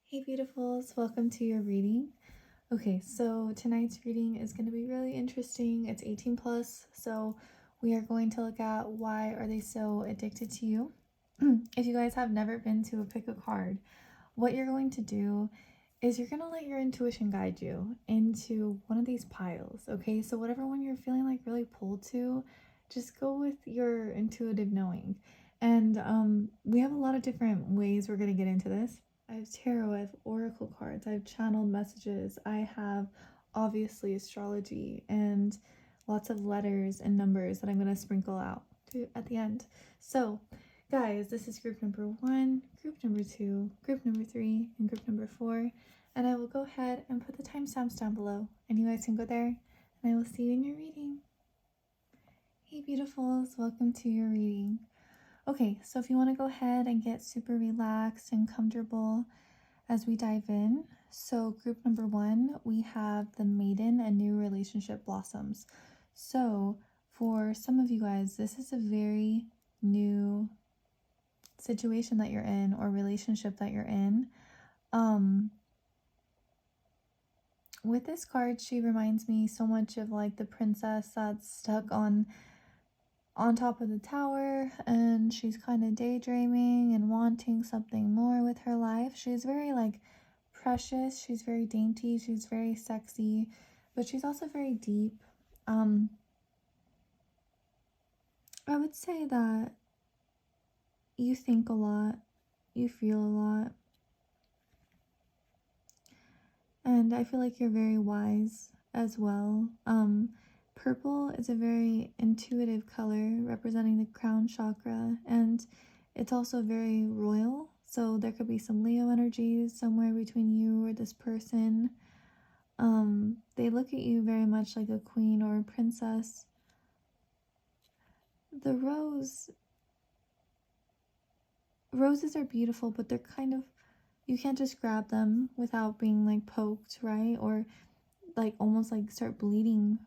Hey beautifuls, welcome to your reading. Okay, so tonight's reading is going to be really interesting. It's 18 plus, so we are going to look at why are they so addicted to you. If you guys have never been to a pick a card, what you're going to do is you're going to let your intuition guide you into one of these piles, okay? So whatever one you're feeling like really pulled to, just go with your intuitive knowing. And we have a lot of different ways we're going to get into this. I have tarot, I have oracle cards, I have channeled messages, I have obviously astrology, and lots of letters and numbers that I'm going to sprinkle out at the end. So, guys, this is group number 1, group number 2, group number 3, and group number 4. And I will go ahead and put the timestamps down below, and you guys can go there, and I will see you in your reading. Hey, beautifuls, welcome to your reading. Okay, so if you want to go ahead and get super relaxed and comfortable as we dive in. So group number 1, we have the Maiden, a new relationship blossoms. So for some of you guys, this is a very new situation that you're in or relationship that you're in. With this card, she reminds me so much of like the princess that's stuck on top of the tower, and she's kind of daydreaming and wanting something more with her life. She's very like precious, she's very dainty, she's very sexy, but she's also very deep. I would say that you think a lot, you feel a lot, and I feel like you're very wise as well. Purple is a very intuitive color representing the crown chakra, and it's also very royal. So there could be some Leo energies somewhere between you or this person. They look at you very much like a queen or a princess. The roses are beautiful, but they're kind of, you can't just grab them without being like poked, right? Or like almost like start bleeding.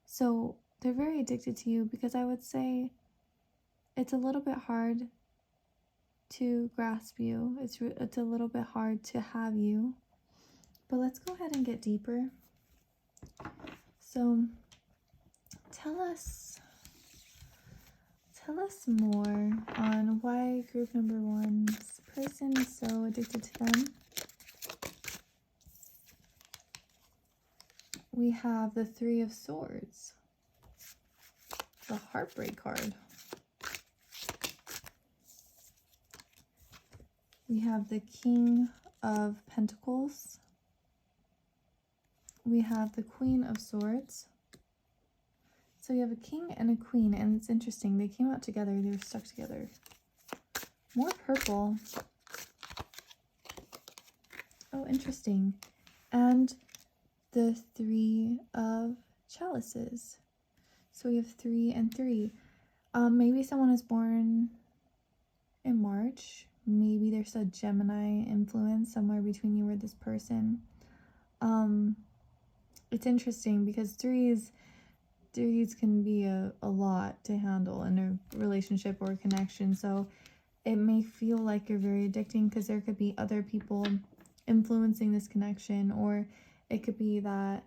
So they're very addicted to you because I would say it's a little bit hard to grasp you. It's a little bit hard to have you. But let's go ahead and get deeper. So tell us more on why group number 1's person is so addicted to them. We have the 3 of Swords, the Heartbreak card. We have the King of Pentacles. We have the Queen of Swords. So you have a king and a queen, and it's interesting. They came out together. They were stuck together. More purple. Oh, interesting. And the 3 of Chalices. So we have 3 and 3. Maybe someone is born in March. Maybe there's a Gemini influence somewhere between you or this person. It's interesting because threes can be a lot to handle in a relationship or a connection. So it may feel like you're very addicting because there could be other people influencing this connection, or it could be that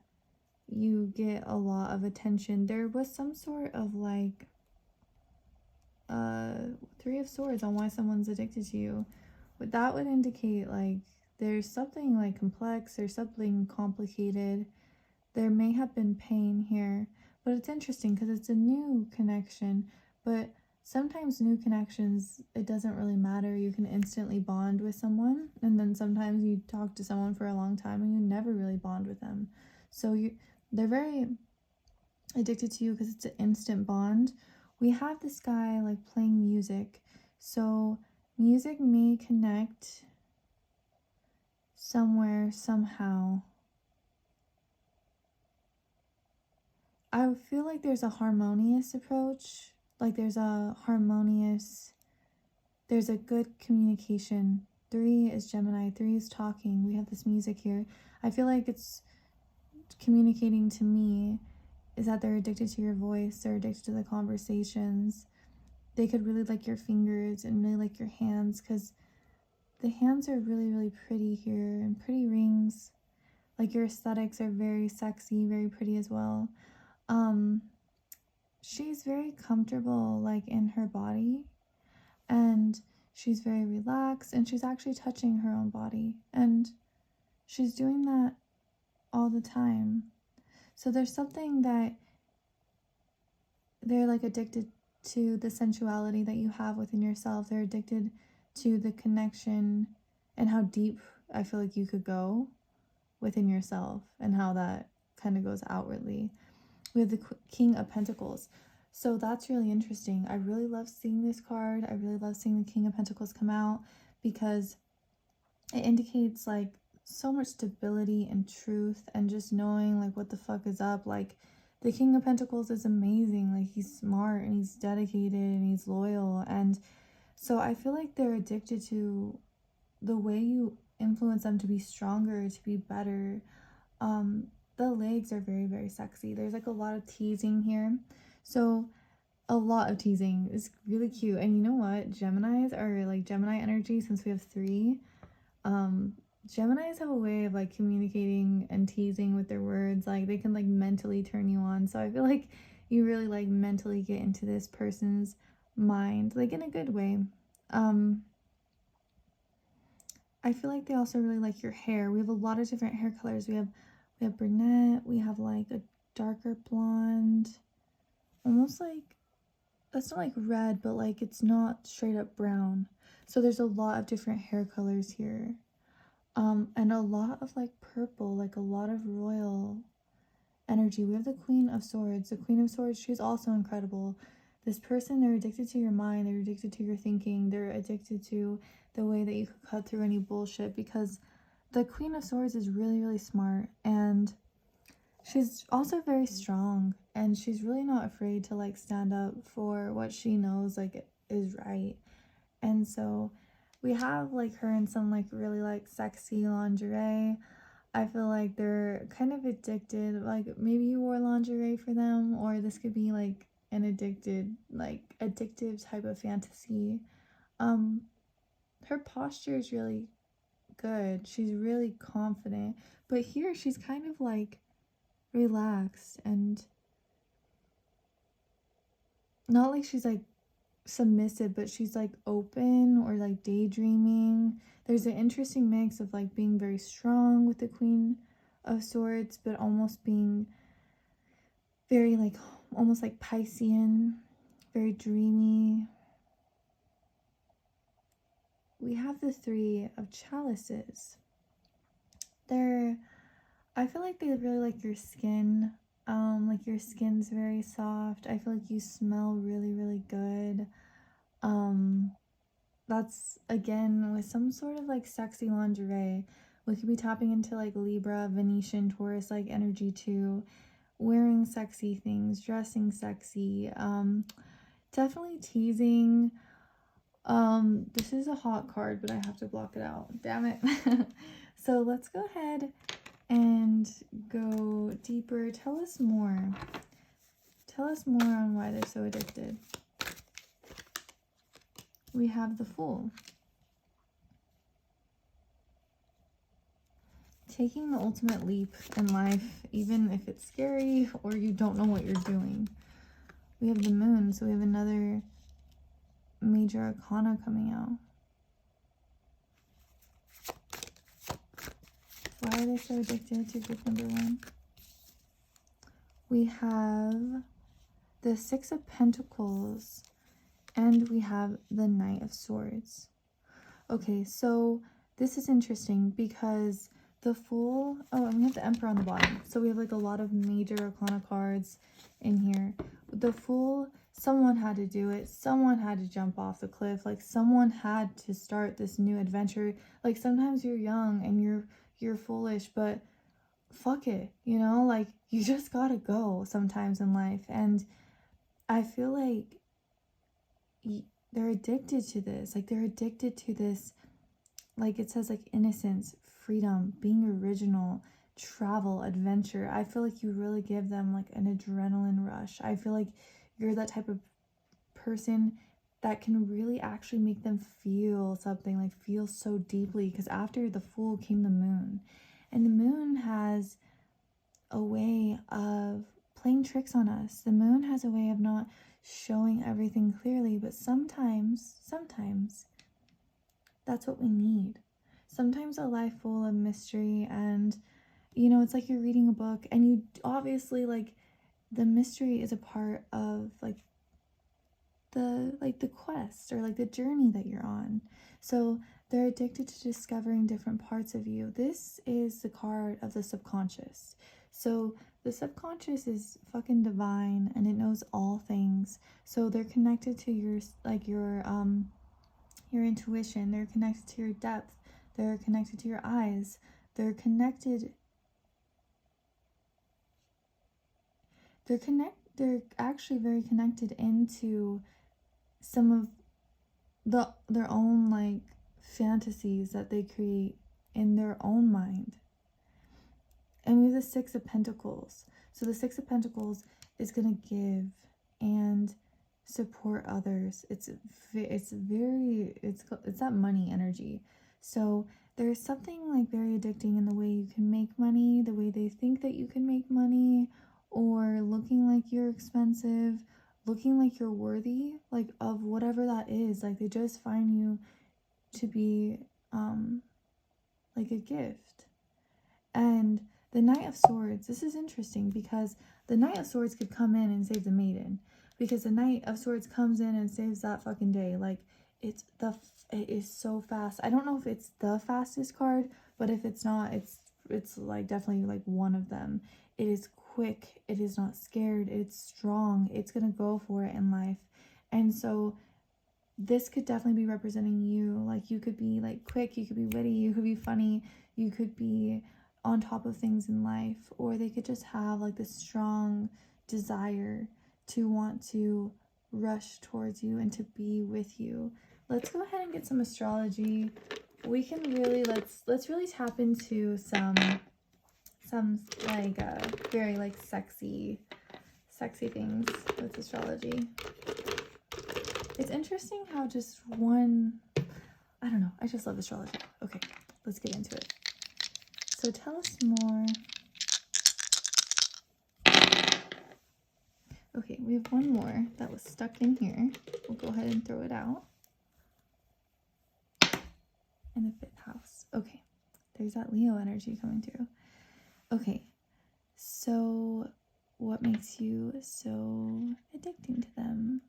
you get a lot of attention. There was some sort of like 3 of Swords on why someone's addicted to you. But that would indicate like there's something like complex, there's something complicated. There may have been pain here, but it's interesting because it's a new connection. But sometimes new connections, it doesn't really matter. You can instantly bond with someone, and then sometimes you talk to someone for a long time and you never really bond with them. So they're very addicted to you because it's an instant bond. We have this guy like playing music. So music may connect somewhere, somehow. I feel like there's a harmonious approach. Like there's a good communication. 3 is Gemini. 3 is talking. We have this music here. I feel like it's communicating to me is that they're addicted to your voice. They're addicted to the conversations. They could really like your fingers and really like your hands because the hands are really, really pretty here, and pretty rings. Like, your aesthetics are very sexy, very pretty as well. She's very comfortable, like, in her body, and she's very relaxed, and she's actually touching her own body, and she's doing that all the time. So there's something that they're like addicted to, the sensuality that you have within yourself. They're addicted to the connection and how deep I feel like you could go within yourself, and how that kind of goes outwardly. We have the King of Pentacles. So that's really interesting. I really love seeing this card. I really love seeing the King of Pentacles come out, because it indicates like so much stability and truth, and just knowing like what the fuck is up. Like, the King of Pentacles is amazing. Like, he's smart and he's dedicated and he's loyal. And so I feel like they're addicted to the way you influence them to be stronger, to be better. The legs are very, very sexy. There's like a lot of teasing here. So a lot of teasing is really cute. And you know what? Geminis are like Gemini energy, since we have 3. Geminis have a way of like communicating and teasing with their words. Like, they can like mentally turn you on. So I feel like you really like mentally get into this person's mind, like in a good way. I feel like they also really like your hair. We have a lot of different hair colors. We have brunette, we have like a darker blonde, almost like, that's not like red, but like it's not straight up brown. So there's a lot of different hair colors here. And a lot of like purple, like a lot of royal energy. We have the Queen of Swords. The Queen of Swords, she's also incredible. This person, they're addicted to your mind, they're addicted to your thinking, they're addicted to the way that you could cut through any bullshit, because the Queen of Swords is really, really smart, and she's also very strong, and she's really not afraid to like stand up for what she knows like is right. And so we have like her in some like really like sexy lingerie. I feel like they're kind of addicted. Like, maybe you wore lingerie for them, or this could be like an addictive type of fantasy. Her posture is really good. She's really confident. But here she's kind of like relaxed, and not like she's like submissive, but she's like open or like daydreaming. There's an interesting mix of like being very strong with the Queen of Swords, but almost being very like almost like Piscean, very dreamy. We have the 3 of Chalices. I feel like they really like your skin. Like, your skin's very soft. I feel like you smell really, really good. That's again with some sort of like sexy lingerie. We could be tapping into like Libra, Venetian, Taurus like energy too. Wearing sexy things, dressing sexy, definitely teasing. This is a hot card, but I have to block it out. Damn it. So let's go ahead and go deeper. Tell us more. Tell us more on why they're so addicted. We have the Fool. Taking the ultimate leap in life, even if it's scary or you don't know what you're doing. We have the Moon, so we have another major arcana coming out. Why are they so addicted to group number 1? We have the 6 of Pentacles, and we have the Knight of Swords. Okay, so this is interesting because the Fool, oh, and we have the Emperor on the bottom. So we have like a lot of major arcana cards in here. The Fool, someone had to do it. Someone had to jump off the cliff. Like, someone had to start this new adventure. Like, sometimes you're young and you're foolish, but fuck it, you know? Like, you just gotta go sometimes in life. And I feel like they're addicted to this. Like, they're addicted to this, like it says, like innocence, freedom, being original, travel, adventure. I feel like you really give them like an adrenaline rush. I feel like you're that type of person that can really actually make them feel something, like feel so deeply, because after the Fool came the Moon. And the Moon has a way of playing tricks on us. The Moon has a way of not showing everything clearly, but sometimes that's what we need. Sometimes a life full of mystery, and you know, it's like you're reading a book and you obviously, like, the mystery is a part of the quest, or like the journey that you're on. So they're addicted to discovering different parts of you. This is the card of the subconscious. So the subconscious is fucking divine and it knows all things. So they're connected to your intuition, they're connected to your depth, they're connected to your eyes, they're they're actually very connected into some of their own like fantasies that they create in their own mind. And we have the Six of Pentacles. So the Six of Pentacles is going to give and support others. It's that money energy. So there's something like very addicting in the way you can make money, the way they think that you can make money, or looking like you're expensive, looking like you're worthy, like of whatever that is. Like they just find you to be like a gift. And the Knight of Swords, this is interesting because the Knight of Swords could come in and save the maiden, because the Knight of Swords comes in and saves that fucking day. Like it is so fast. I don't know if it's the fastest card, but if it's not, it's like definitely like one of them. It is quick, it is not scared, it's strong, it's gonna go for it in life. And so this could definitely be representing you. Like you could be like quick, you could be witty, you could be funny, you could be on top of things in life, or they could just have like this strong desire to want to rush towards you and to be with you. Let's go ahead and get some astrology. We can really let's really tap into some like very like sexy things with astrology. It's interesting how just one, I don't know, I just love astrology. Okay, let's get into it. So tell us more. Okay, we have one more that was stuck in here. We'll go ahead and throw it out. And the fifth house. Okay, there's that Leo energy coming through. Okay, so what makes you so addicting to them?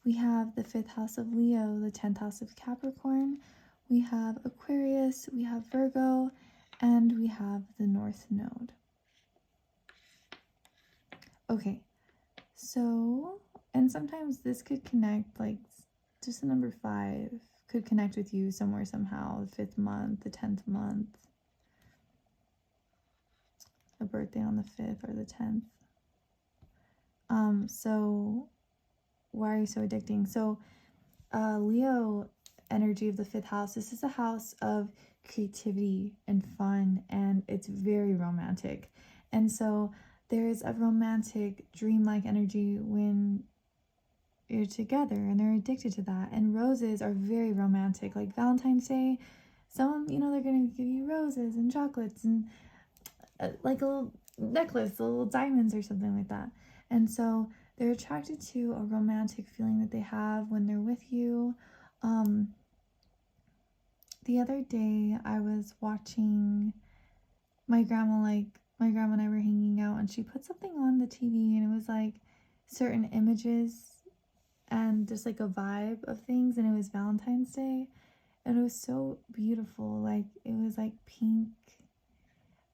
We have the fifth house of Leo, the 10th house of Capricorn. We have Aquarius, we have Virgo, and we have the North Node. Okay, so, and sometimes this could connect, like just the number 5 could connect with you somewhere somehow, the 5th month, the 10th month, a birthday on the 5th or the 10th. So why are you so addicting? So Leo energy of the 5th house, this is a house of creativity and fun, and it's very romantic. And so there's a romantic dreamlike energy when you're together, and they're addicted to that. And roses are very romantic, like Valentine's Day. Some, you know, they're gonna give you roses and chocolates and like a little necklace, little diamonds or something like that. And so they're attracted to a romantic feeling that they have when they're with you. The other day I was watching my grandma and I were hanging out, and she put something on the TV, and it was like certain images and just like a vibe of things, and it was Valentine's Day, and it was so beautiful. Like it was like pink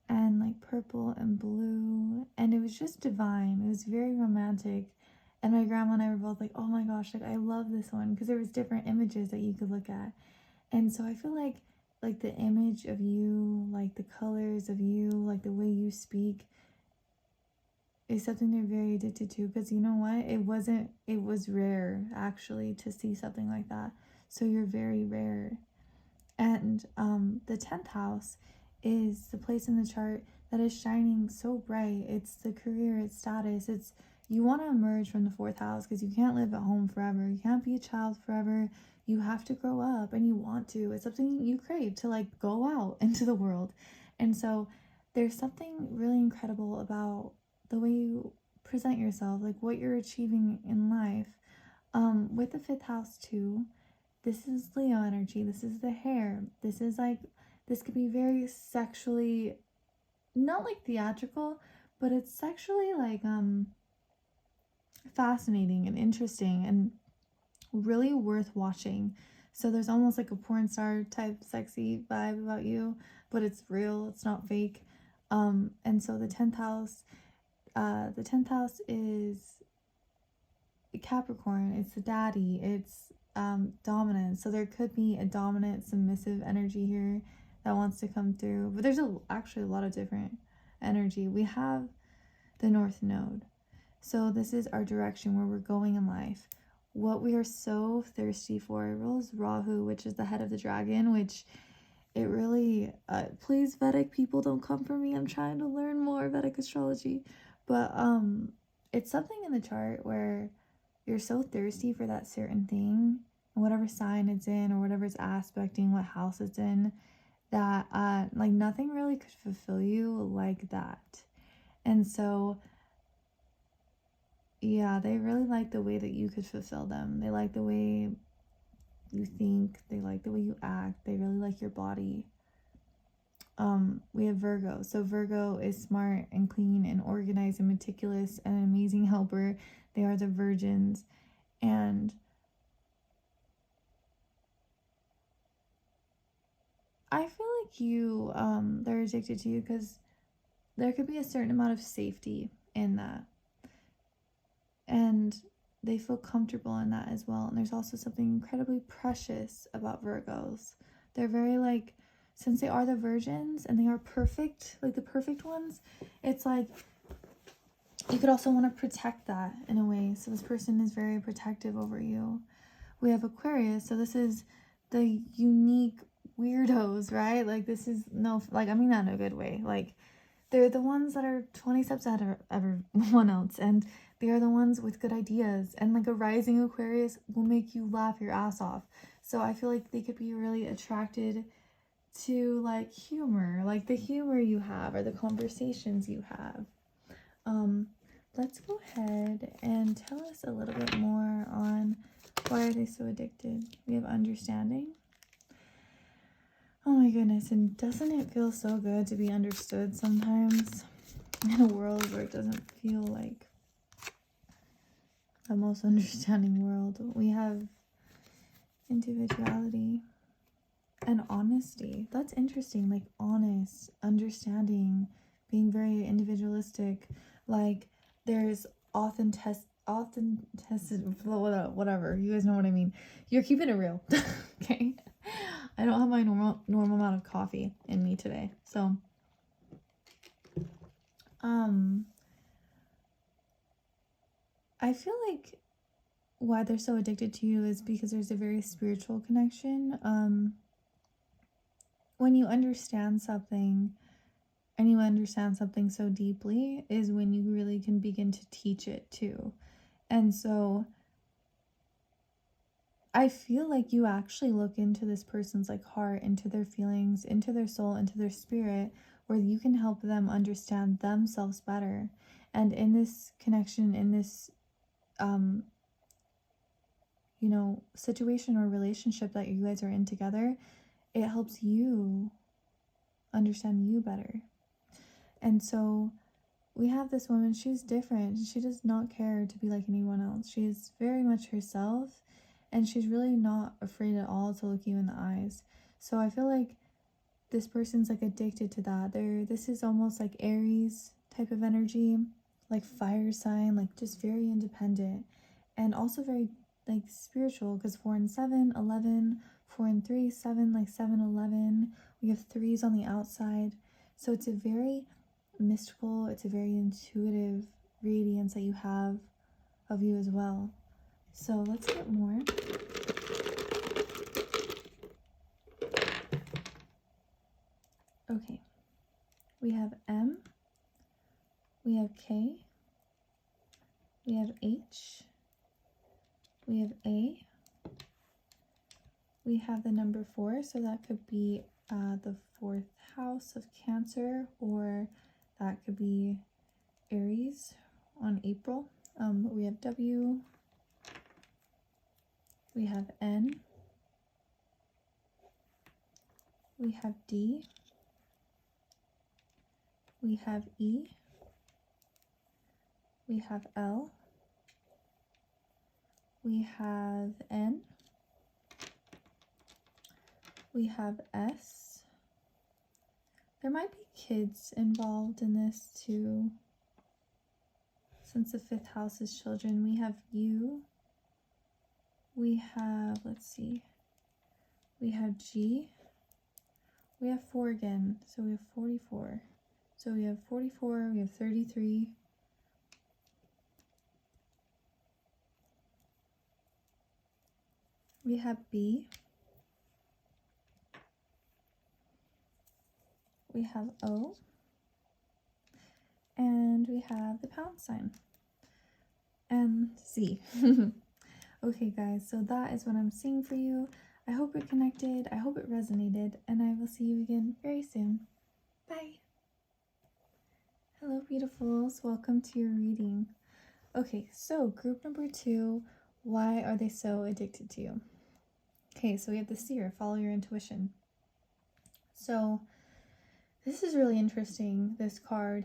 and like purple and blue, and it was just divine. It was very romantic. And my grandma and I were both like, oh my gosh, like I love this one, because there was different images that you could look at. And so I feel like the image of you, like the colors of you, like the way you speak is something they're very addicted to. Because you know what, it was rare actually to see something like that. So you're very rare. And the 10th house is the place in the chart that is shining so bright. It's the career, it's status, it's you want to emerge from the 4th house because you can't live at home forever. You can't be a child forever. You have to grow up, and you want to. It's something you crave to like go out into the world. And so there's something really incredible about the way you present yourself, like what you're achieving in life. With the 5th house too, this is Leo energy. This is the hair. This is like, this could be very sexually, not like theatrical, but it's sexually like fascinating and interesting and really worth watching. So there's almost like a porn star type sexy vibe about you, but it's real, it's not fake. And so the 10th house is Capricorn. It's the daddy, it's dominant. So there could be a dominant submissive energy here that wants to come through, but there's actually a lot of different energy. We have the North Node, so this is our direction, where we're going in life, what we are so thirsty for. It rules Rahu, which is the head of the dragon, which it really please Vedic people, don't come for me, I'm trying to learn more Vedic astrology, but it's something in the chart where you're so thirsty for that certain thing, and whatever sign it's in or whatever it's aspecting, what house it's in, that like nothing really could fulfill you like that. And so yeah, they really like the way that you could fulfill them. They like the way you think, they like the way you act, they really like your body. We have Virgo. So Virgo is smart and clean and organized and meticulous and an amazing helper. They are the virgins, and I feel like you they're addicted to you because there could be a certain amount of safety in that, and they feel comfortable in that as well. And there's also something incredibly precious about Virgos. They're very like, since they are the virgins and they are perfect, like the perfect ones, it's like you could also want to protect that in a way. So this person is very protective over you. We have Aquarius. So this is the unique weirdos, right? Like this is no, like I mean that in a good way. Like they're the ones that are 20 steps ahead of everyone else, and they are the ones with good ideas, and like a rising Aquarius will make you laugh your ass off. So I feel like they could be really attracted to like humor, like the humor you have or the conversations you have. Let's go ahead and tell us a little bit more on why are they so addicted. We have understanding. Oh my goodness, and doesn't it feel so good to be understood sometimes in a world where it doesn't feel like the most understanding world? We have individuality and honesty. That's interesting, like honest, understanding, being very individualistic. Like there's authenticity, whatever, you guys know what I mean. You're keeping it real. Okay, I don't have my normal amount of coffee in me today, so I feel like why they're so addicted to you is because there's a very spiritual connection. When you understand something, and you understand something so deeply, is when you really can begin to teach it too. And so I feel like you actually look into this person's like heart, into their feelings, into their soul, into their spirit, where you can help them understand themselves better. And in this connection, in this you know, situation or relationship that you guys are in together, it helps you understand you better. And so we have this woman, she's different. She does not care to be like anyone else. She is very much herself, and she's really not afraid at all to look you in the eyes. So I feel like this person's like addicted to that. This is almost like Aries type of energy, like fire sign, like just very independent, and also very like spiritual, because 4 and 7, 11, 4 and 3, 7, like 7, 11. We have 3s on the outside. So it's a very mystical, it's a very intuitive radiance that you have of you as well. So let's get more. Okay, we have M, we have K, we have H, we have A, we have the number 4, so that could be the 4th house of Cancer, or that could be Aries on April. We have W, we have N, we have D, we have E, we have L, we have N, we have S. There might be kids involved in this too, since the 5th house is children. We have U, we have, let's see, we have G, we have 4 again, so we have 44. So we have 44, we have 33. We have B. We have O. And we have the pound sign. And Z. Okay guys, so that is what I'm seeing for you. I hope it connected, I hope it resonated, and I will see you again very soon. Bye! Hello beautifuls, welcome to your reading. Okay, so group number 2, why are they so addicted to you? Okay, so we have the Seer, follow your intuition. So this is really interesting, this card.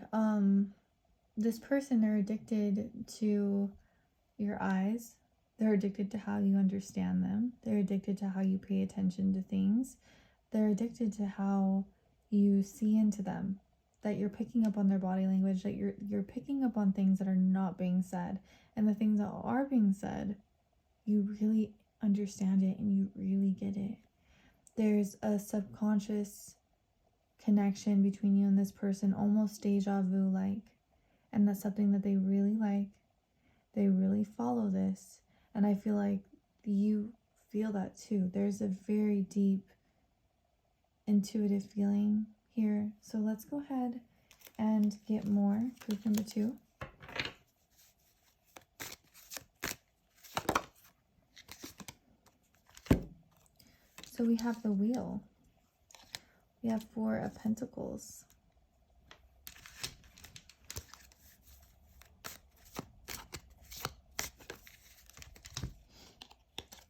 This person, they're addicted to your eyes. They're addicted to how you understand them. They're addicted to how you pay attention to things. They're addicted to how you see into them, that you're picking up on their body language, that you're picking up on things that are not being said, and the things that are being said, you really understand it and you really get it. There's a subconscious connection between you and this person, almost deja vu like, and that's something that they really like. They really follow this, and I feel like you feel that too. There's a very deep intuitive feeling here. So let's go ahead and get more. Group number 2. So we have the Wheel. We have 4 of Pentacles.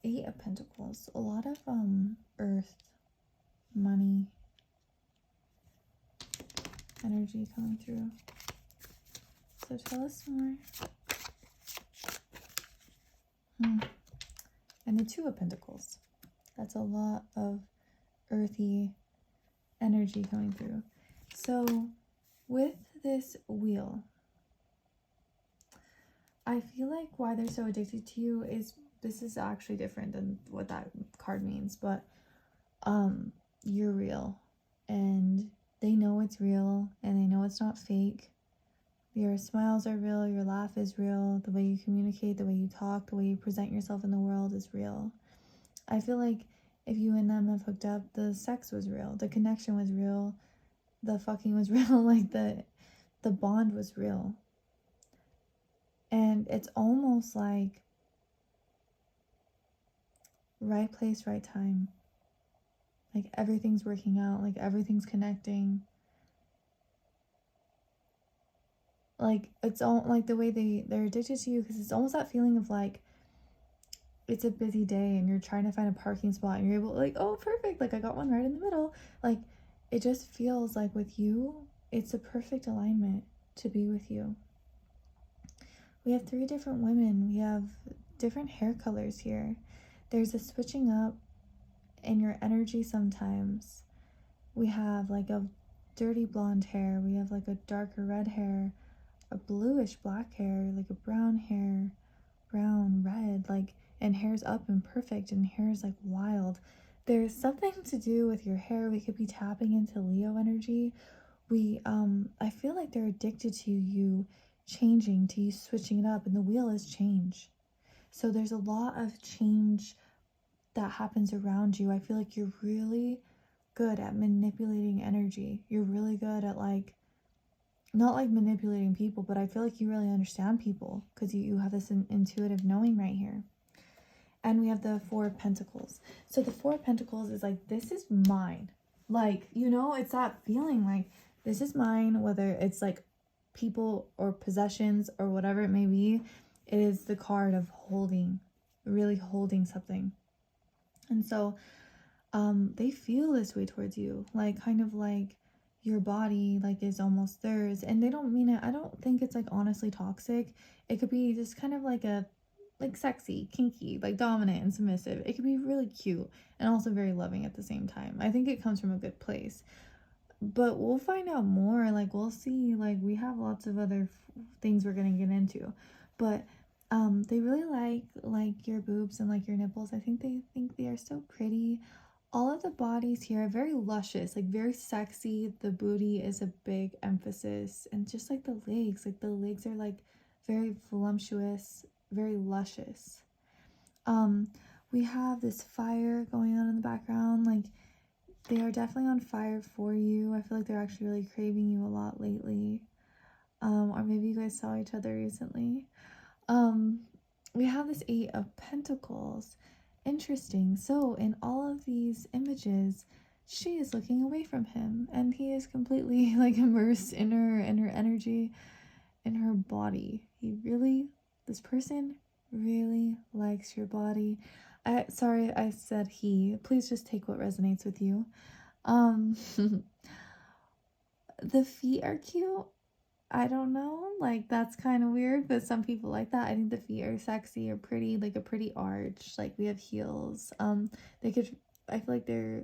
Eight of Pentacles. A lot of earth, money, energy coming through. So tell us more. And the 2 of Pentacles. That's a lot of earthy energy coming through. So with this Wheel, I feel like why they're so addicted to you is, this is actually different than what that card means, but you're real, and they know it's real, and they know it's not fake. Your smiles are real, your laugh is real, the way you communicate, the way you talk, the way you present yourself in the world is real. I feel like if you and them have hooked up, the sex was real, the connection was real, the fucking was real, like the bond was real. And it's almost like right place, right time. Like everything's working out, like everything's connecting. Like it's all like the way they're addicted to you, because it's almost that feeling of like, it's a busy day and you're trying to find a parking spot and you're able to, like, oh perfect, like I got one right in the middle. Like it just feels like with you, it's a perfect alignment to be with you. We have 3 different women. We have different hair colors here. There's a switching up in your energy sometimes. We have like a dirty blonde hair. We have like a darker red hair, a bluish black hair, like a brown hair, brown, red, like, and hair's up and perfect, and hair's like wild. There's something to do with your hair. We could be tapping into Leo energy. I feel like they're addicted to you changing, to you switching it up, and the Wheel is change. So there's a lot of change that happens around you. I feel like you're really good at manipulating energy. You're really good at like not like manipulating people, but I feel like you really understand people because you have this intuitive knowing right here. And we have the Four of Pentacles. So the Four of Pentacles is like, this is mine. Like, you know, it's that feeling like, this is mine, whether it's like people or possessions or whatever it may be. It is the card of holding, really holding something. And so they feel this way towards you, like kind of like your body like is almost theirs. And they don't mean it, I don't think it's like honestly toxic. It could be just kind of like a like sexy, kinky, like dominant and submissive. It could be really cute and also very loving at the same time. I think it comes from a good place. But we'll find out more. Like we'll see. Like we have lots of other things we're gonna get into. But they really like your boobs and like your nipples. I think they are so pretty. All of the bodies here are very luscious, like very sexy. The booty is a big emphasis, and just like the legs are like very voluptuous, very luscious. We have this fire going on in the background. Like they are definitely on fire for you. I feel like they're actually really craving you a lot lately. Or maybe you guys saw each other recently. We have this Eight of Pentacles. Interesting. So in all of these images, she is looking away from him, and he is completely like immersed in her energy, in her body. This person really likes your body. Sorry I said he. Please just take what resonates with you. The feet are cute. I don't know, like that's kind of weird, but some people like that. I think the feet are sexy or pretty, like a pretty arch. Like we have heels. They could, I feel like they're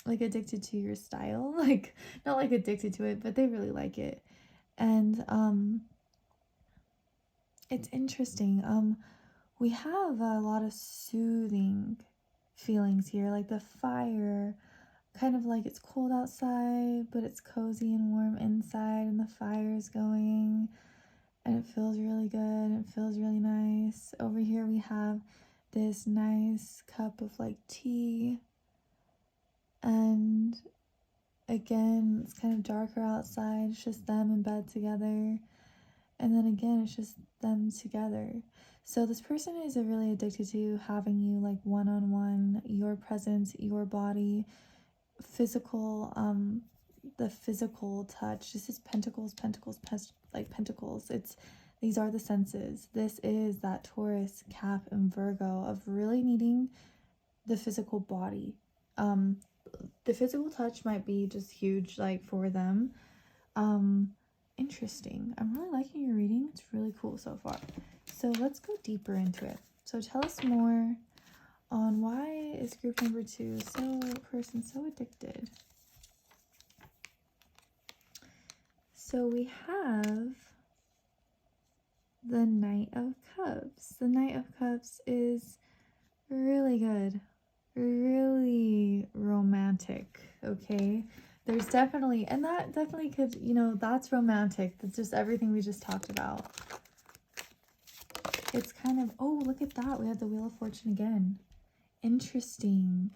like addicted to your style, like not like addicted to it, but they really like it. And it's interesting. We have a lot of soothing feelings here, like the fire, kind of like it's cold outside, but it's cozy and warm inside, and the fire is going, and it feels really good. It feels really nice. Over here we have this nice cup of like tea, and again, it's kind of darker outside. It's just them in bed together. And then again, it's just them together. So this person is really addicted to having you like one-on-one, your presence, your body, physical, the physical touch. This is pentacles, like pentacles. These are the senses. This is that Taurus, Cap, and Virgo of really needing the physical body. The physical touch might be just huge, like for them. Interesting. I'm really liking your reading. It's really cool so far. So let's go deeper into it. So tell us more on why is group number 2 so addicted. So we have the Knight of Cups. The Knight of Cups is really good, really romantic, okay? There's definitely, and that definitely could, you know, that's romantic. That's just everything we just talked about. It's kind of, oh, look at that. We have the Wheel of Fortune again. Interesting.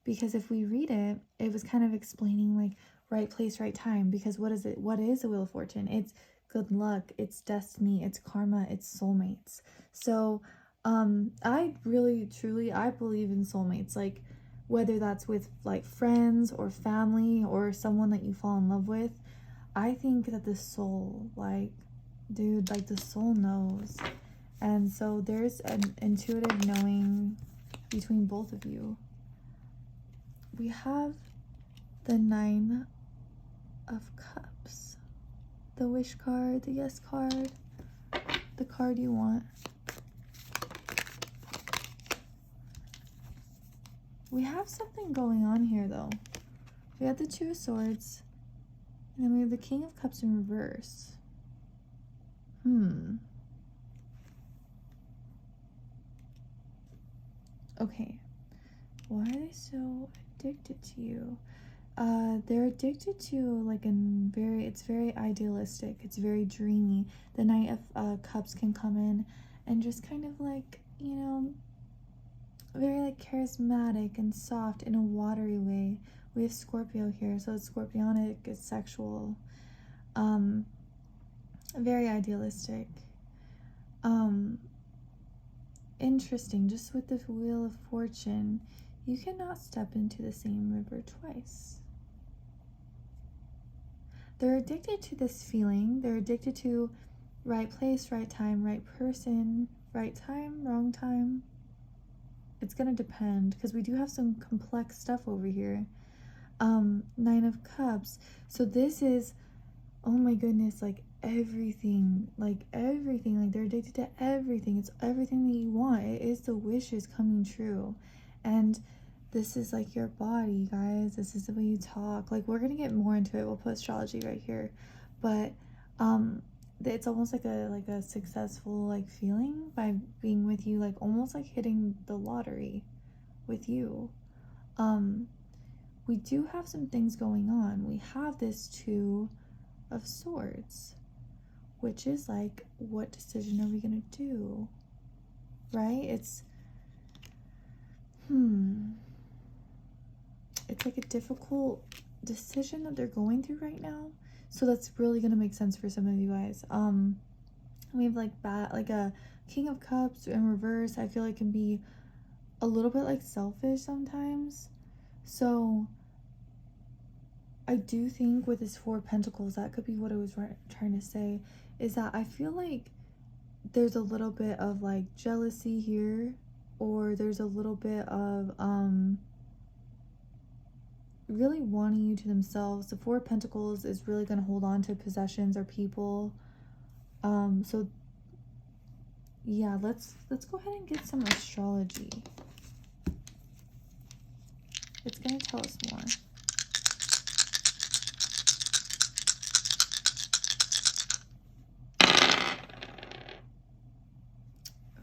Because if we read it, it was kind of explaining like right place, right time. Because what is it? What is a Wheel of Fortune? It's good luck. It's destiny. It's karma. It's soulmates. So I really, truly, I believe in soulmates. Like, whether that's with like friends or family or someone that you fall in love with, I think that the soul, like, dude, like the soul knows. And so there's an intuitive knowing between both of you. We have the Nine of Cups, the wish card, the yes card, the card you want. We have something going on here though. We have the Two of Swords, and then we have the King of Cups in reverse. Okay, why are they so addicted to you? They're addicted to like it's very idealistic. It's very dreamy. The Knight of Cups can come in and just kind of like, you know, very like charismatic and soft in a watery way. We have Scorpio here, so it's scorpionic, it's sexual. Very idealistic. Interesting, just with the Wheel of Fortune, you cannot step into the same river twice. They're addicted to this feeling. They're addicted to right place, right time, right person, right time, wrong time. It's gonna depend, because we do have some complex stuff over here. Nine of Cups. So this is, oh my goodness, like everything, like they're addicted to everything. It's everything that you want. It is the wishes coming true. And this is like your body, guys. This is the way you talk. Like, we're gonna get more into it. We'll put astrology right here, but it's almost like a successful like feeling by being with you, like almost like hitting the lottery with you. We do have some things going on. We have this Two of Swords, which is like, what decision are we gonna do, right? It's like a difficult decision that they're going through right now. So that's really gonna make sense for some of you guys. We have like a King of Cups in reverse. I feel like can be a little bit like selfish sometimes. So I do think with this Four of Pentacles, that could be what I was trying to say, is that I feel like there's a little bit of like jealousy here, or there's a little bit of really wanting you to themselves. The Four of Pentacles is really going to hold on to possessions or people. So yeah, let's go ahead and get some astrology. It's going to tell us more.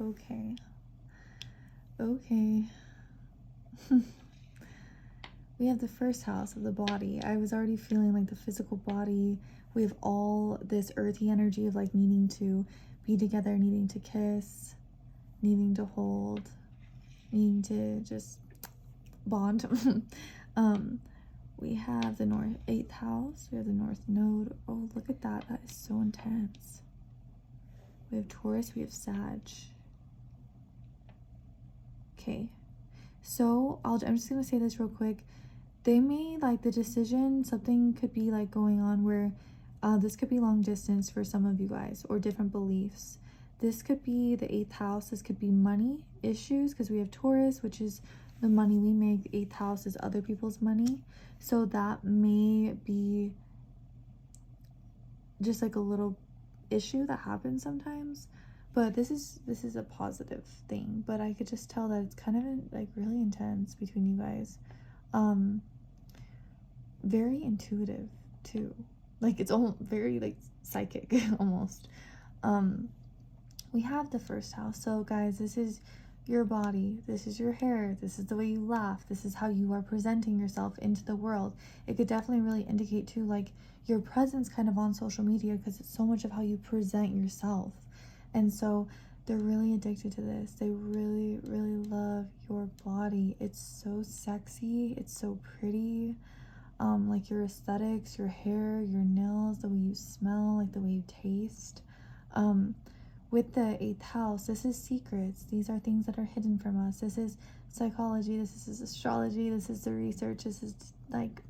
Okay. We have the first house of the body. I was already feeling like the physical body. We have all this earthy energy of like needing to be together, needing to kiss, needing to hold, needing to just bond. We have the 8th house. We have the North Node. Oh, look at that. That is so intense. We have Taurus. We have Sag. Okay. So I'm just going to say this real quick. They may like the decision, something could be like going on where this could be long distance for some of you guys, or different beliefs. This could be the 8th house. This could be money issues, because we have Taurus, which is the money we make. The 8th house is other people's money. So that may be just like a little issue that happens sometimes. But this is a positive thing. But I could just tell that it's kind of like really intense between you guys. Very intuitive too. Like, it's all very like psychic almost. We have the first house. So guys, this is your body, this is your hair, this is the way you laugh, this is how you are presenting yourself into the world. It could definitely really indicate too like your presence kind of on social media, because it's so much of how you present yourself. And so they're really addicted to this. They really love your body. It's so sexy, it's so pretty. Like your aesthetics, your hair, your nails, the way you smell, like the way you taste. With the 8th house, this is secrets. These are things that are hidden from us. This is psychology, this is astrology, this is the research, this is like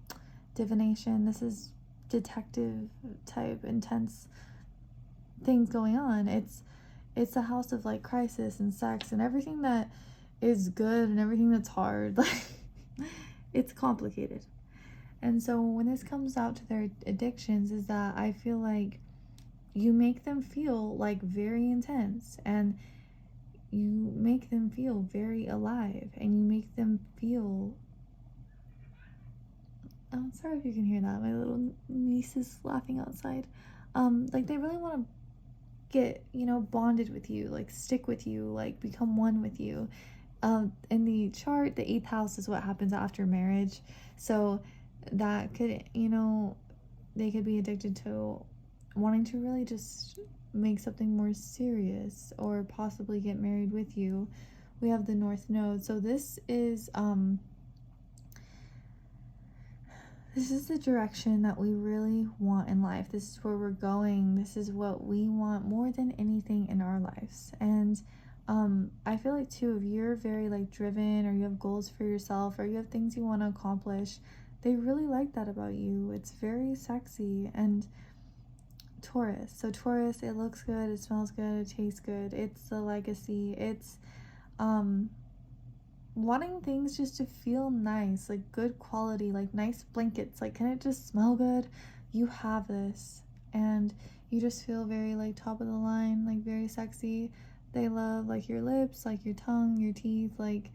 divination, this is detective type intense things going on. It's a house of like crisis and sex and everything that is good and everything that's hard. Like, it's complicated. And so when this comes out to their addictions, is that I feel like you make them feel like very intense, and you make them feel very alive, and you make them feel, I'm sorry if you can hear that, my little niece is laughing outside. Like, they really want to get, you know, bonded with you, like stick with you, like become one with you. In the chart, the 8th house is what happens after marriage. So that could, you know, they could be addicted to wanting to really just make something more serious, or possibly get married with you. We have the North Node. So this is this is the direction that we really want in life. This is where we're going. This is what we want more than anything in our lives. And I feel like too, if you're very like driven, or you have goals for yourself, or you have things you want to accomplish, they really like that about you. It's very sexy. And Taurus. So Taurus, it looks good, it smells good, it tastes good. It's the legacy. It's wanting things just to feel nice, like good quality, like nice blankets. Like, can it just smell good? You have this, and you just feel very like top of the line, like very sexy. They love like your lips, like your tongue, your teeth, like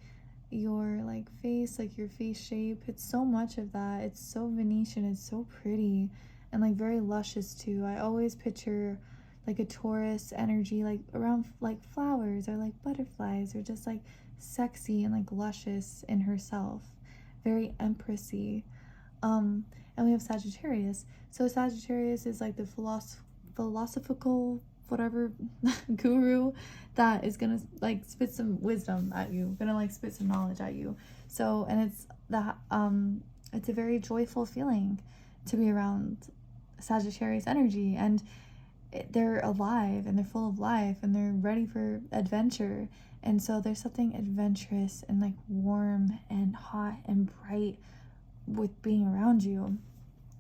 your like face, like your face shape. It's so much of that. It's so Venetian, it's so pretty, and like very luscious too. I always picture like a Taurus energy like around like flowers or like butterflies, or just like sexy and like luscious in herself, very empressy. And we have Sagittarius. So Sagittarius is like the philosophical whatever guru that is gonna like spit some wisdom at you, gonna like spit some knowledge at you. So, and it's a very joyful feeling to be around Sagittarius energy, and they're alive and they're full of life and they're ready for adventure. And so there's something adventurous and like warm and hot and bright with being around you.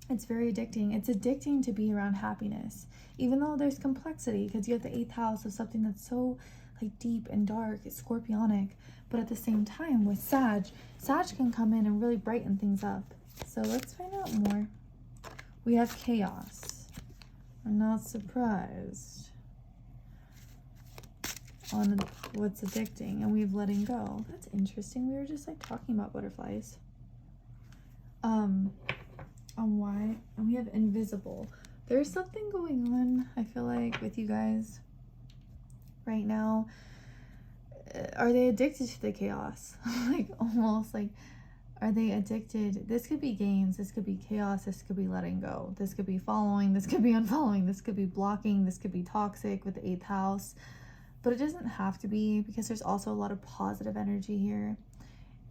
It's very addicting. It's addicting to be around happiness, even though there's complexity, because you have the 8th house of something that's so like deep and dark, it's scorpionic. But at the same time, with Sag can come in and really brighten things up. So let's find out more. We have chaos. I'm not surprised on what's addicting, and we have letting go. That's interesting. We were just like talking about butterflies. On why, and we have invisible. There's something going on, I feel like, with you guys right now. Are they addicted to the chaos? Like almost like, are they addicted? This could be gains, this could be chaos, this could be letting go, this could be following, this could be unfollowing, this could be blocking, this could be toxic with the 8th house. But it doesn't have to be, because there's also a lot of positive energy here.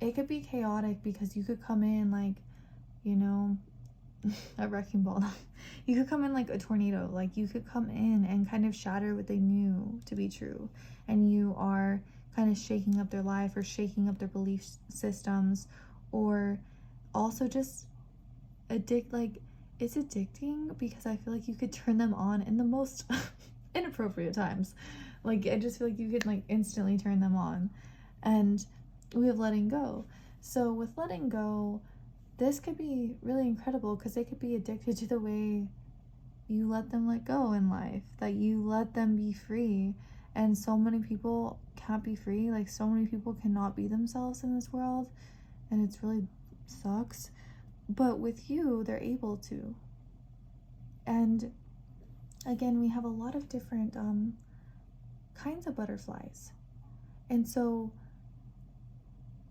It could be chaotic because you could come in like, you know, a wrecking ball. You could come in like a tornado. Like you could come in and kind of shatter what they knew to be true, and you are kind of shaking up their life or shaking up their belief systems, or also just like it's addicting because I feel like you could turn them on in the most inappropriate times. Like I just feel like you could like instantly turn them on. And we have letting go. So with letting go, this could be really incredible because they could be addicted to the way you let them let go in life, that you let them be free. And so many people can't be free. Like so many people cannot be themselves in this world, and it's really sucks. But with you, they're able to. And again, we have a lot of different kinds of butterflies. And so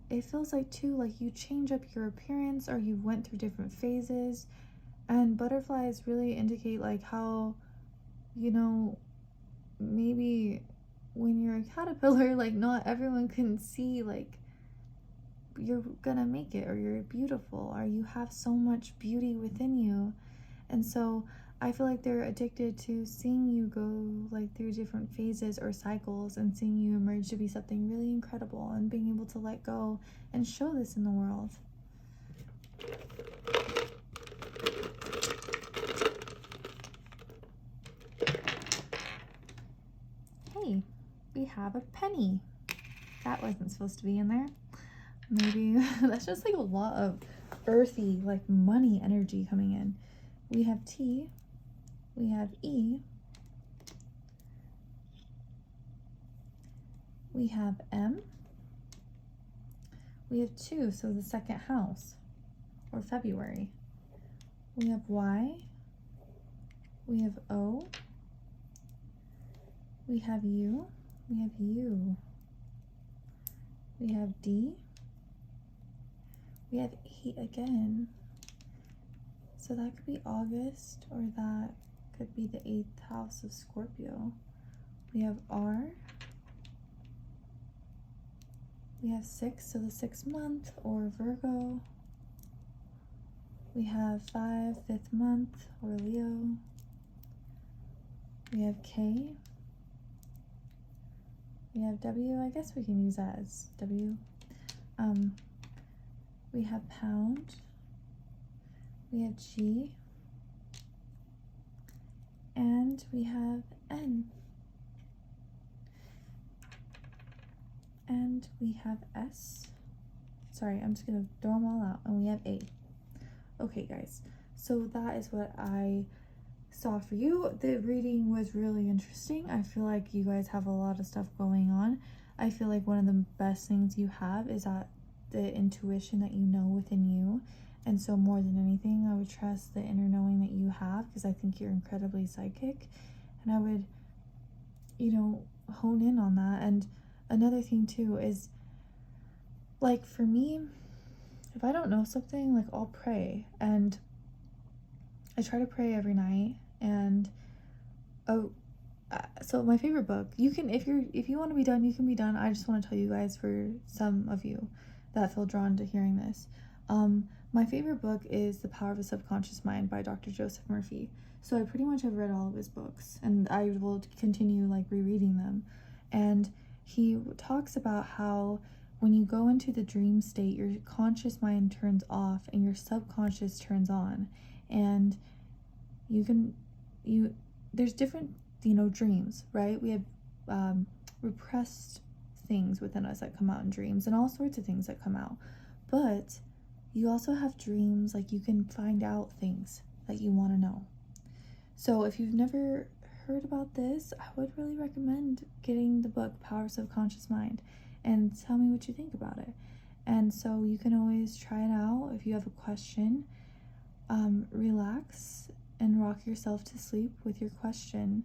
it feels like too, like you change up your appearance, or you went through different phases. And butterflies really indicate like how, you know, maybe when you're a caterpillar, like not everyone can see like you're gonna make it, or you're beautiful, or you have so much beauty within you. And so I feel like they're addicted to seeing you go like through different phases or cycles, and seeing you emerge to be something really incredible, and being able to let go and show this in the world. Hey, we have a penny. That wasn't supposed to be in there. Maybe that's just like a lot of earthy, like money energy coming in. We have T, we have E, we have M, we have 2, so the 2nd house, or February. We have Y, we have O, we have U, we have U, we have D, we have 8 again. So that could be August, or that could be the 8th house of Scorpio. We have R, we have 6, so the 6th month, or Virgo. We have 5, 5th month, or Leo. We have K. We have W. I guess we can use that as W. We have pound. We have G. And we have N. And we have S. Sorry, I'm just gonna throw them all out. And we have A. Okay, guys. So that is what I saw for you. The reading was really interesting. I feel like you guys have a lot of stuff going on. I feel like one of the best things you have is that the intuition that you know within you. And so more than anything, I would trust the inner knowing that you have, because I think you're incredibly psychic. And I would, hone in on that. And another thing too is, like, for me, if I don't know something, like, I'll pray. And I try to pray every night. And so my favorite book, you can, if you want to be done, you can be done. I just want to tell you guys, for some of you that feel drawn to hearing this, my favorite book is The Power of the Subconscious Mind by Dr. Joseph Murphy. So I pretty much have read all of his books, and I will continue like rereading them. And he talks about how when you go into the dream state, your conscious mind turns off and your subconscious turns on. And there's different, dreams, right? We have repressed things within us that come out in dreams, and all sorts of things that come out. But you also have dreams, like you can find out things that you want to know. So if you've never heard about this, I would really recommend getting the book Power of Subconscious Mind and tell me what you think about it. And so you can always try it out. If you have a question, relax and rock yourself to sleep with your question.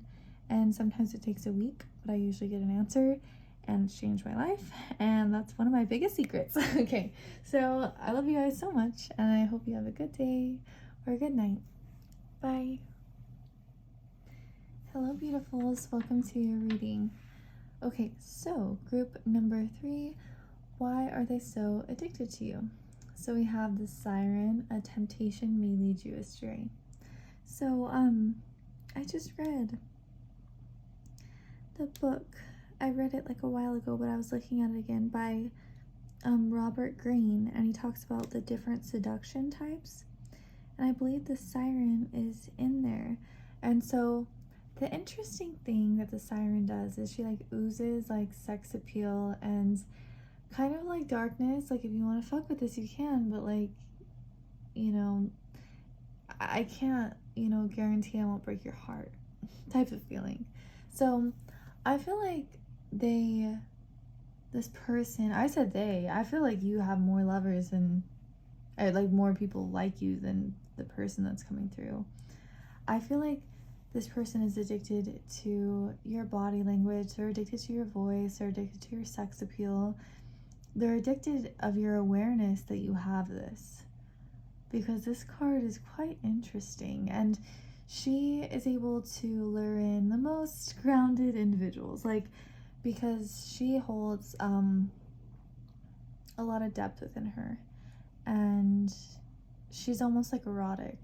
And sometimes it takes a week, but I usually get an answer, and it's changed my life. And that's one of my biggest secrets. Okay, so I love you guys so much, and I hope you have a good day or a good night. Bye. Hello, beautifuls. Welcome to your reading. Okay, so group number 3, why are they so addicted to you? So we have the Siren, a temptation may lead you astray. So, I just read the book. I read it like a while ago, but I was looking at it again, by Robert Greene, and he talks about the different seduction types. And I believe the Siren is in there. And so the interesting thing that the Siren does is she like oozes like sex appeal and kind of like darkness. Like, if you want to fuck with this, you can, but like, I can't, guarantee I won't break your heart type of feeling. So I feel like this person, I said I feel like you have more lovers than, like, more people like you than the person that's coming through. I feel like this person is addicted to your body language. They're addicted to your voice. They're addicted to your sex appeal. They're addicted of your awareness that you have this. Because this card is quite interesting, and she is able to lure in the most grounded individuals, like, because she holds a lot of depth within her, and she's almost like erotic,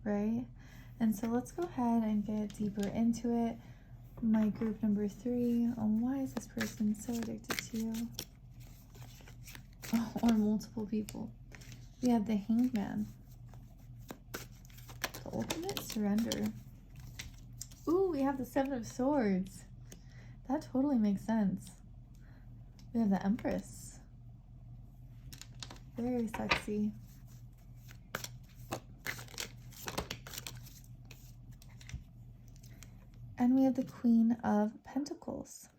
right? And so let's go ahead and get deeper into it. My group number 3, on why is this person so addicted to you? Or multiple people. We have the Hanged Man. The Ultimate Surrender. Ooh, we have the 7 of Swords. That totally makes sense. We have the Empress. Very sexy. And we have the Queen of Pentacles.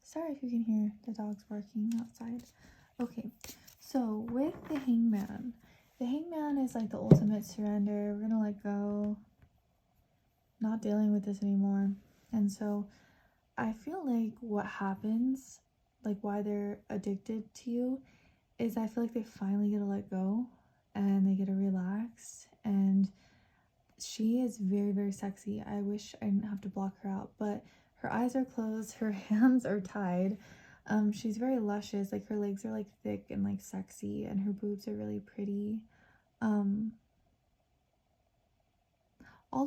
Sorry if you can hear the dogs barking outside. Okay, so with the Hangman is like the ultimate surrender. We're gonna let go, not dealing with this anymore. And so I feel like what happens, like why they're addicted to you, is I feel like they finally get to let go and they get to relax. And she is very, very sexy. I wish I didn't have to block her out, but her eyes are closed, her hands are tied. She's very luscious, like her legs are like thick and like sexy, and her boobs are really pretty. All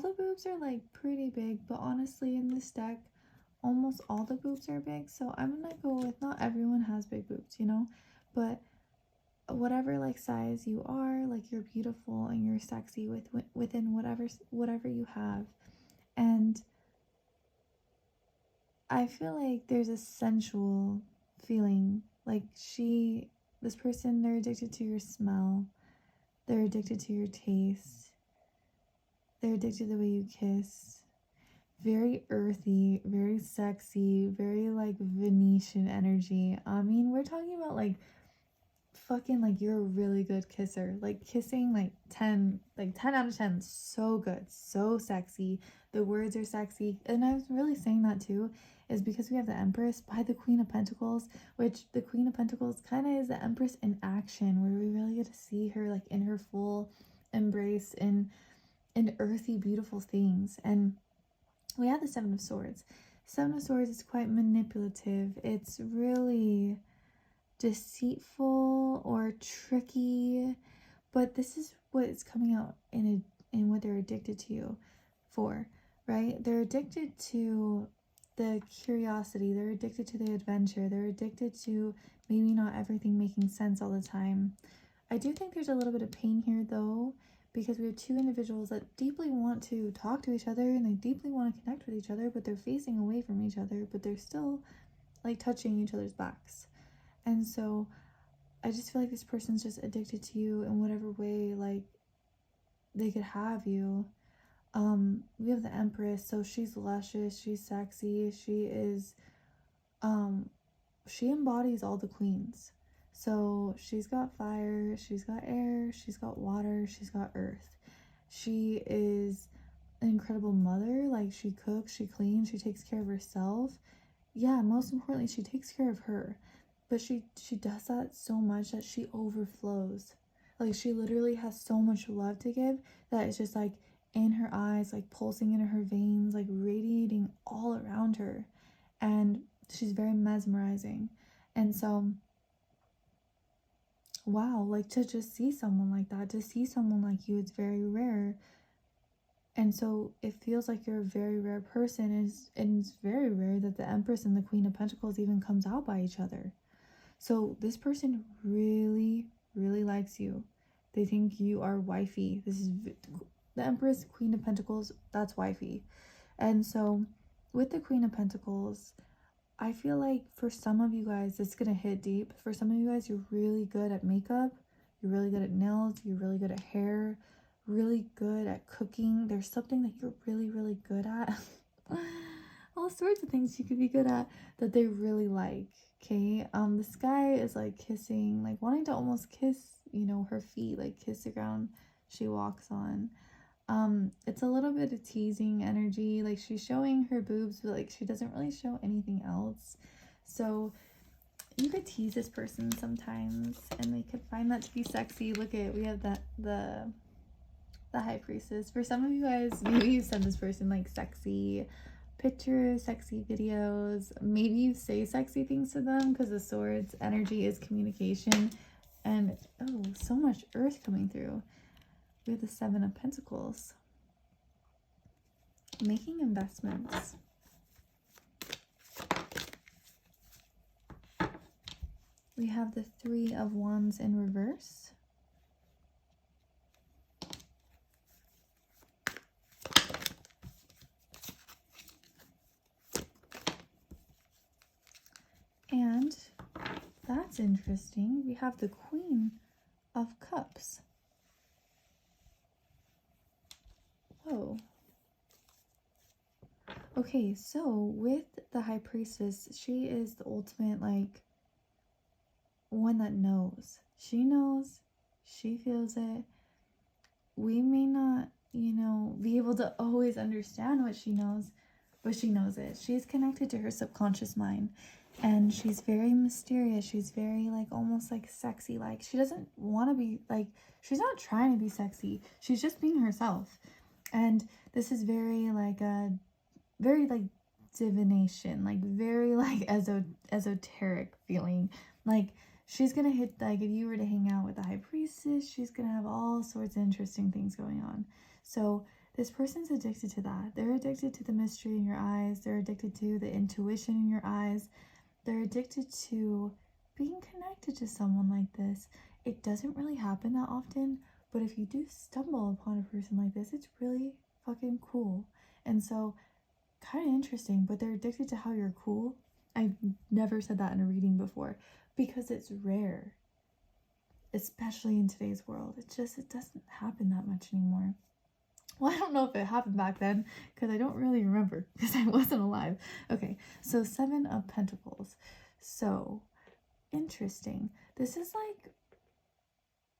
the boobs are like pretty big, but honestly in this deck, almost all the boobs are big. So I'm gonna go with, not everyone has big boobs, you know, but whatever like size you are, like you're beautiful and you're sexy within whatever you have. And I feel like there's a sensual feeling. Like this person, they're addicted to your smell. They're addicted to your taste. They're addicted to the way you kiss. Very earthy, very sexy, very like Venetian energy. I mean, we're talking about like fucking like you're a really good kisser. Like kissing like 10 out of 10. So good, so sexy. The words are sexy. And I was really saying that too is because we have the Empress by the Queen of Pentacles, which the Queen of Pentacles kind of is the Empress in action, where we really get to see her like in her full embrace in earthy beautiful things. And we have the Seven of Swords. Seven of Swords is quite manipulative. It's really deceitful or tricky, but this is what is coming out in what they're addicted to you for, right? They're addicted to the curiosity, they're addicted to the adventure, they're addicted to maybe not everything making sense all the time. I do think there's a little bit of pain here though, because we have two individuals that deeply want to talk to each other and they deeply want to connect with each other, but they're facing away from each other, but they're still like touching each other's backs. And so I just feel like this person's just addicted to you in whatever way like they could have you. We have the Empress, so she's luscious, she's sexy, she embodies all the queens. So she's got fire, she's got air, she's got water, she's got earth. She is an incredible mother. Like she cooks, she cleans, she takes care of herself. Yeah, most importantly, she takes care of her. But she does that so much that she overflows. Like she literally has so much love to give that it's just like in her eyes, like pulsing in her veins, like radiating all around her. And she's very mesmerizing. And so wow, like to just see someone like that, to see someone like you, it's very rare. And so it feels like you're a very rare person, and it's very rare that the Empress and the Queen of Pentacles even comes out by each other. So this person really, really likes you. They think you are wifey. This is the Empress, Queen of Pentacles, that's wifey. And so with the Queen of Pentacles, I feel like for some of you guys, it's going to hit deep. For some of you guys, you're really good at makeup. You're really good at nails. You're really good at hair. Really good at cooking. There's something that you're really, really good at. All sorts of things you could be good at that they really like. Okay. This guy is like kissing, like wanting to almost kiss, you know, her feet, like kiss the ground she walks on. It's a little bit of teasing energy, like she's showing her boobs, but like she doesn't really show anything else. So you could tease this person sometimes and they could find that to be sexy. Look at, we have that the High Priestess. For some of you guys, maybe you send this person like sexy pictures, sexy videos, maybe you say sexy things to them, because the Swords energy is communication. And oh, so much earth coming through. We have the Seven of Pentacles. Making investments. We have the Three of Wands in reverse. And that's interesting. We have the Queen of Cups. Whoa. Okay, so with the High Priestess, she is the ultimate, like, one that knows. She knows, she feels it. We may not, you know, be able to always understand what she knows, but she knows it. She's connected to her subconscious mind, and she's very mysterious. She's very, like, almost like sexy. Like, she doesn't want to be, like, she's not trying to be sexy. She's just being herself. And this is very, like, very, like, divination, like, very, like, esoteric feeling. Like, she's gonna hit, like, if you were to hang out with the high priestess, she's gonna have all sorts of interesting things going on. So this person's addicted to that. They're addicted to the mystery in your eyes. They're addicted to the intuition in your eyes. They're addicted to being connected to someone like this. It doesn't really happen that often, but if you do stumble upon a person like this, it's really fucking cool. And so, kind of interesting, but they're addicted to how you're cool. I've never said that in a reading before because it's rare, especially in today's world. It doesn't happen that much anymore. Well, I don't know if it happened back then because I don't really remember because I wasn't alive. Okay, so 7 of Pentacles. So, interesting. This is like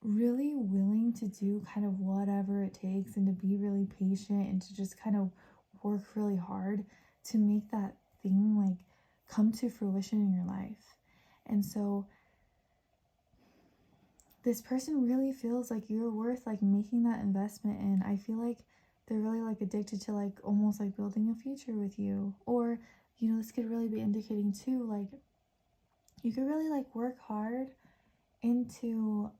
really willing to do kind of whatever it takes and to be really patient and to just kind of work really hard to make that thing like come to fruition in your life. And so this person really feels like you're worth like making that investment in. I feel like they're really like addicted to like almost like building a future with you. Or, you know, this could really be indicating too, like you could really like work hard into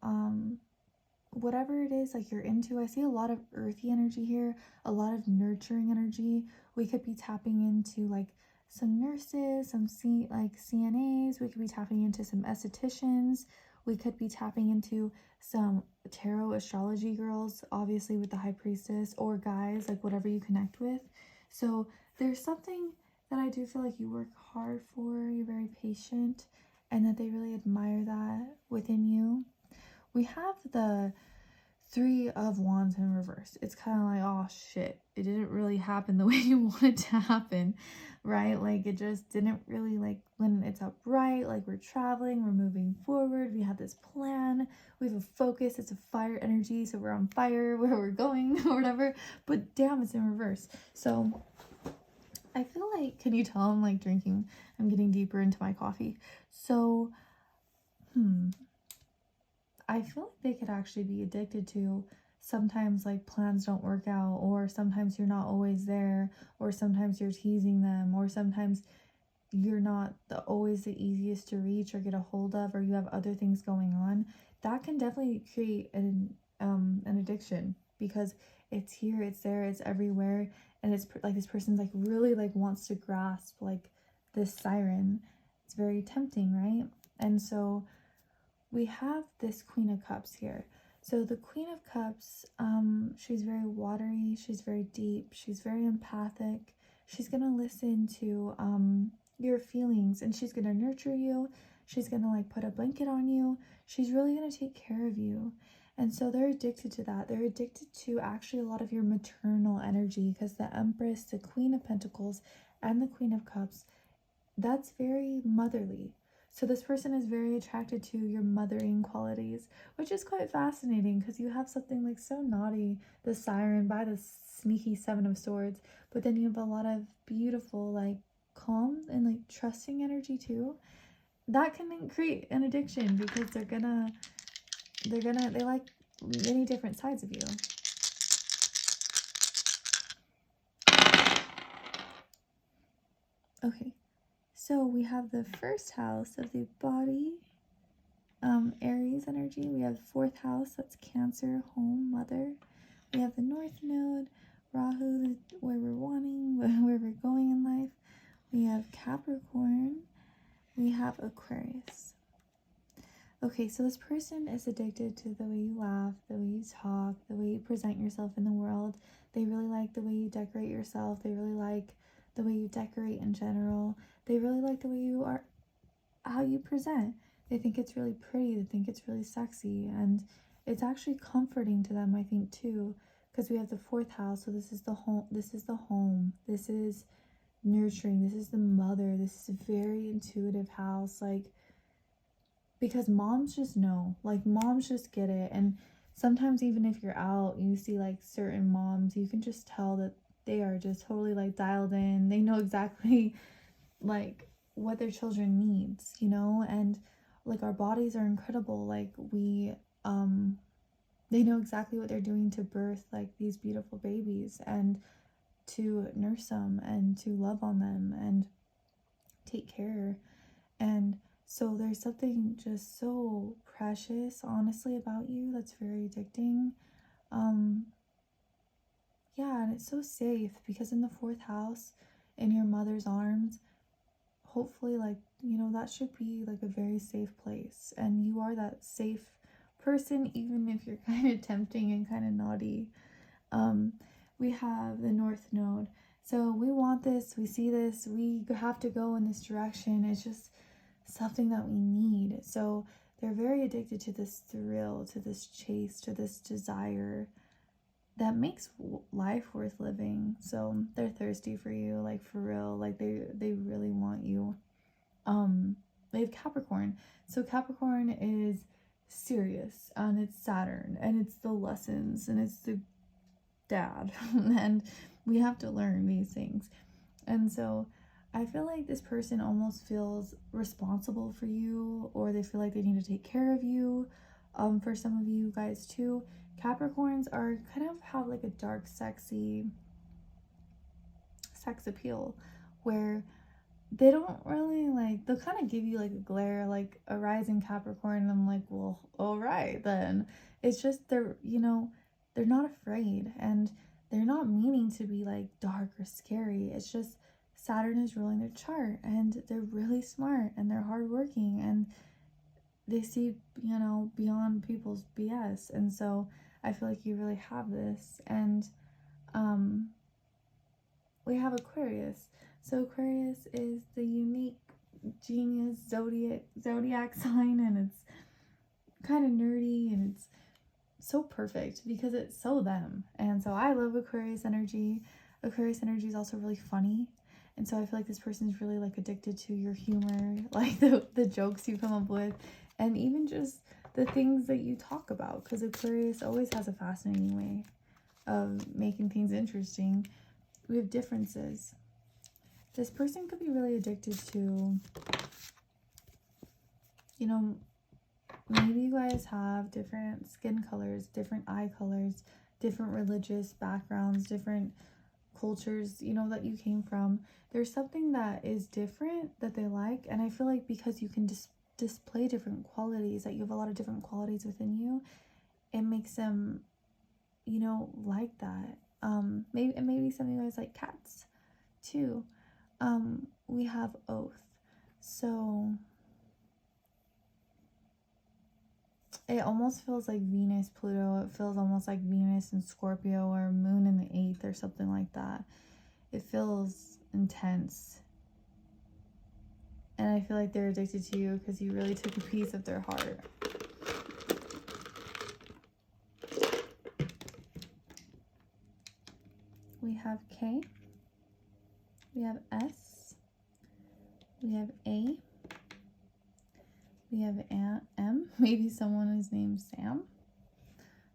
whatever it is like you're into. I see a lot of earthy energy here, a lot of nurturing energy. We could be tapping into like some nurses, some CNAs. We could be tapping into some estheticians. We could be tapping into some tarot astrology girls, obviously with the high priestess, or guys, like whatever you connect with. So there's something that I do feel like you work hard for. You're very patient, and that they really admire that within you. We have the 3 of Wands in reverse. It's kind of like, oh shit, it didn't really happen the way you wanted to happen, right? Like it just didn't really, like when it's upright, like we're traveling, we're moving forward, we have this plan, we have a focus, it's a fire energy, so we're on fire where we're going or whatever, but damn, it's in reverse. So I feel like, can you tell I'm like drinking, I'm getting deeper into my coffee. So, I feel like they could actually be addicted to sometimes like plans don't work out, or sometimes you're not always there, or sometimes you're teasing them, or sometimes you're not always the easiest to reach or get a hold of, or you have other things going on. That can definitely create an addiction because it's here, it's there, it's everywhere, and it's like this person's like really like wants to grasp like this siren. It's very tempting, right? And so we have this Queen of Cups here. So the Queen of Cups, she's very watery, she's very deep, she's very empathic. She's going to listen to your feelings, and she's going to nurture you. She's going to like put a blanket on you. She's really going to take care of you. And so they're addicted to that. They're addicted to actually a lot of your maternal energy, because the Empress, the Queen of Pentacles, and the Queen of Cups, that's very motherly. So this person is very attracted to your mothering qualities, which is quite fascinating because you have something like so naughty, the siren by the sneaky 7 of Swords, but then you have a lot of beautiful like calm and like trusting energy too. That can create an addiction because they like many different sides of you. Okay. So we have the first house of the body, Aries energy. We have the 4th house, that's Cancer, home, mother. We have the North Node, Rahu, where we're wanting, where we're going in life. We have Capricorn. We have Aquarius. Okay, so this person is addicted to the way you laugh, the way you talk, the way you present yourself in the world. They really like the way you decorate yourself. They really like the way you decorate in general. They really like the way you are, how you present. They think it's really pretty. They think it's really sexy. And it's actually comforting to them, I think, too, because we have the 4th house. So this is the home. This is the home. This is nurturing. This is the mother. This is a very intuitive house. Like, because moms just know, like moms just get it. And sometimes even if you're out, you see like certain moms, you can just tell that they are just totally like dialed in. They know exactly like what their children needs, you know. And like our bodies are incredible. Like they know exactly what they're doing to birth like these beautiful babies, and to nurse them, and to love on them, and take care. And So there's something just so precious, honestly, about you that's very addicting. Um, yeah, and it's so safe because in the fourth house, in your mother's arms, hopefully, like, that should be like a very safe place. And you are that safe person, even if you're kind of tempting and kind of naughty. Um, we have the North Node. So we want this, we see this, we have to go in this direction. It's just something that we need. So they're very addicted to this thrill, to this chase, to this desire that makes life worth living. So they're thirsty for you, like for real. Like they really want you. They have Capricorn. So Capricorn is serious, and it's Saturn, and it's the lessons, and it's the dad, and we have to learn these things. And so I feel like this person almost feels responsible for you, or they feel like they need to take care of you. For some of you guys too, Capricorns are kind of have like a dark, sexy sex appeal where they don't really like, they'll kind of give you like a glare, like a rising Capricorn, and I'm like, well, all right then. It's just they're not afraid, and they're not meaning to be like dark or scary. It's just Saturn is ruling their chart, and they're really smart, and they're hardworking, and they see beyond people's BS. And so I feel like you really have this. And um we have Aquarius. So Aquarius is the unique genius zodiac sign, and it's kind of nerdy, and it's so perfect because it's so them. And so I love Aquarius energy. Aquarius energy is also really funny. And so I feel like this person is really like addicted to your humor, like the jokes you come up with, and even just the things that you talk about, because Aquarius always has a fascinating way of making things interesting. We have differences. This person could be really addicted to, maybe you guys have different skin colors, different eye colors, different religious backgrounds, different cultures, that you came from. There's something that is different that they like. And I feel like because you can display different qualities, that you have a lot of different qualities within you, it makes them, like that. Maybe some of you guys like cats too. We have Oath. So it almost feels like Venus, Pluto. It feels almost like Venus and Scorpio, or Moon in the 8th, or something like that. It feels intense. And I feel like they're addicted to you because you really took a piece of their heart. We have K. We have S. We have A. We have M. Maybe someone is named Sam.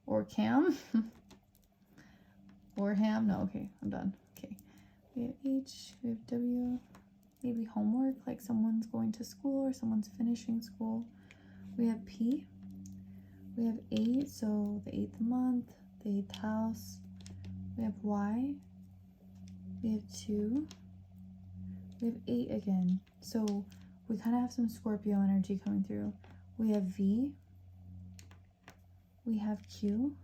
Or Cam. Or Ham. No, okay, I'm done. Okay. We have H. We have W. Maybe homework, like someone's going to school or someone's finishing school. We have P. We have 8, so the 8th month, the 8th house. We have Y. We have 2. We have 8 again. So we kind of have some Scorpio energy coming through. We have V. We have Q.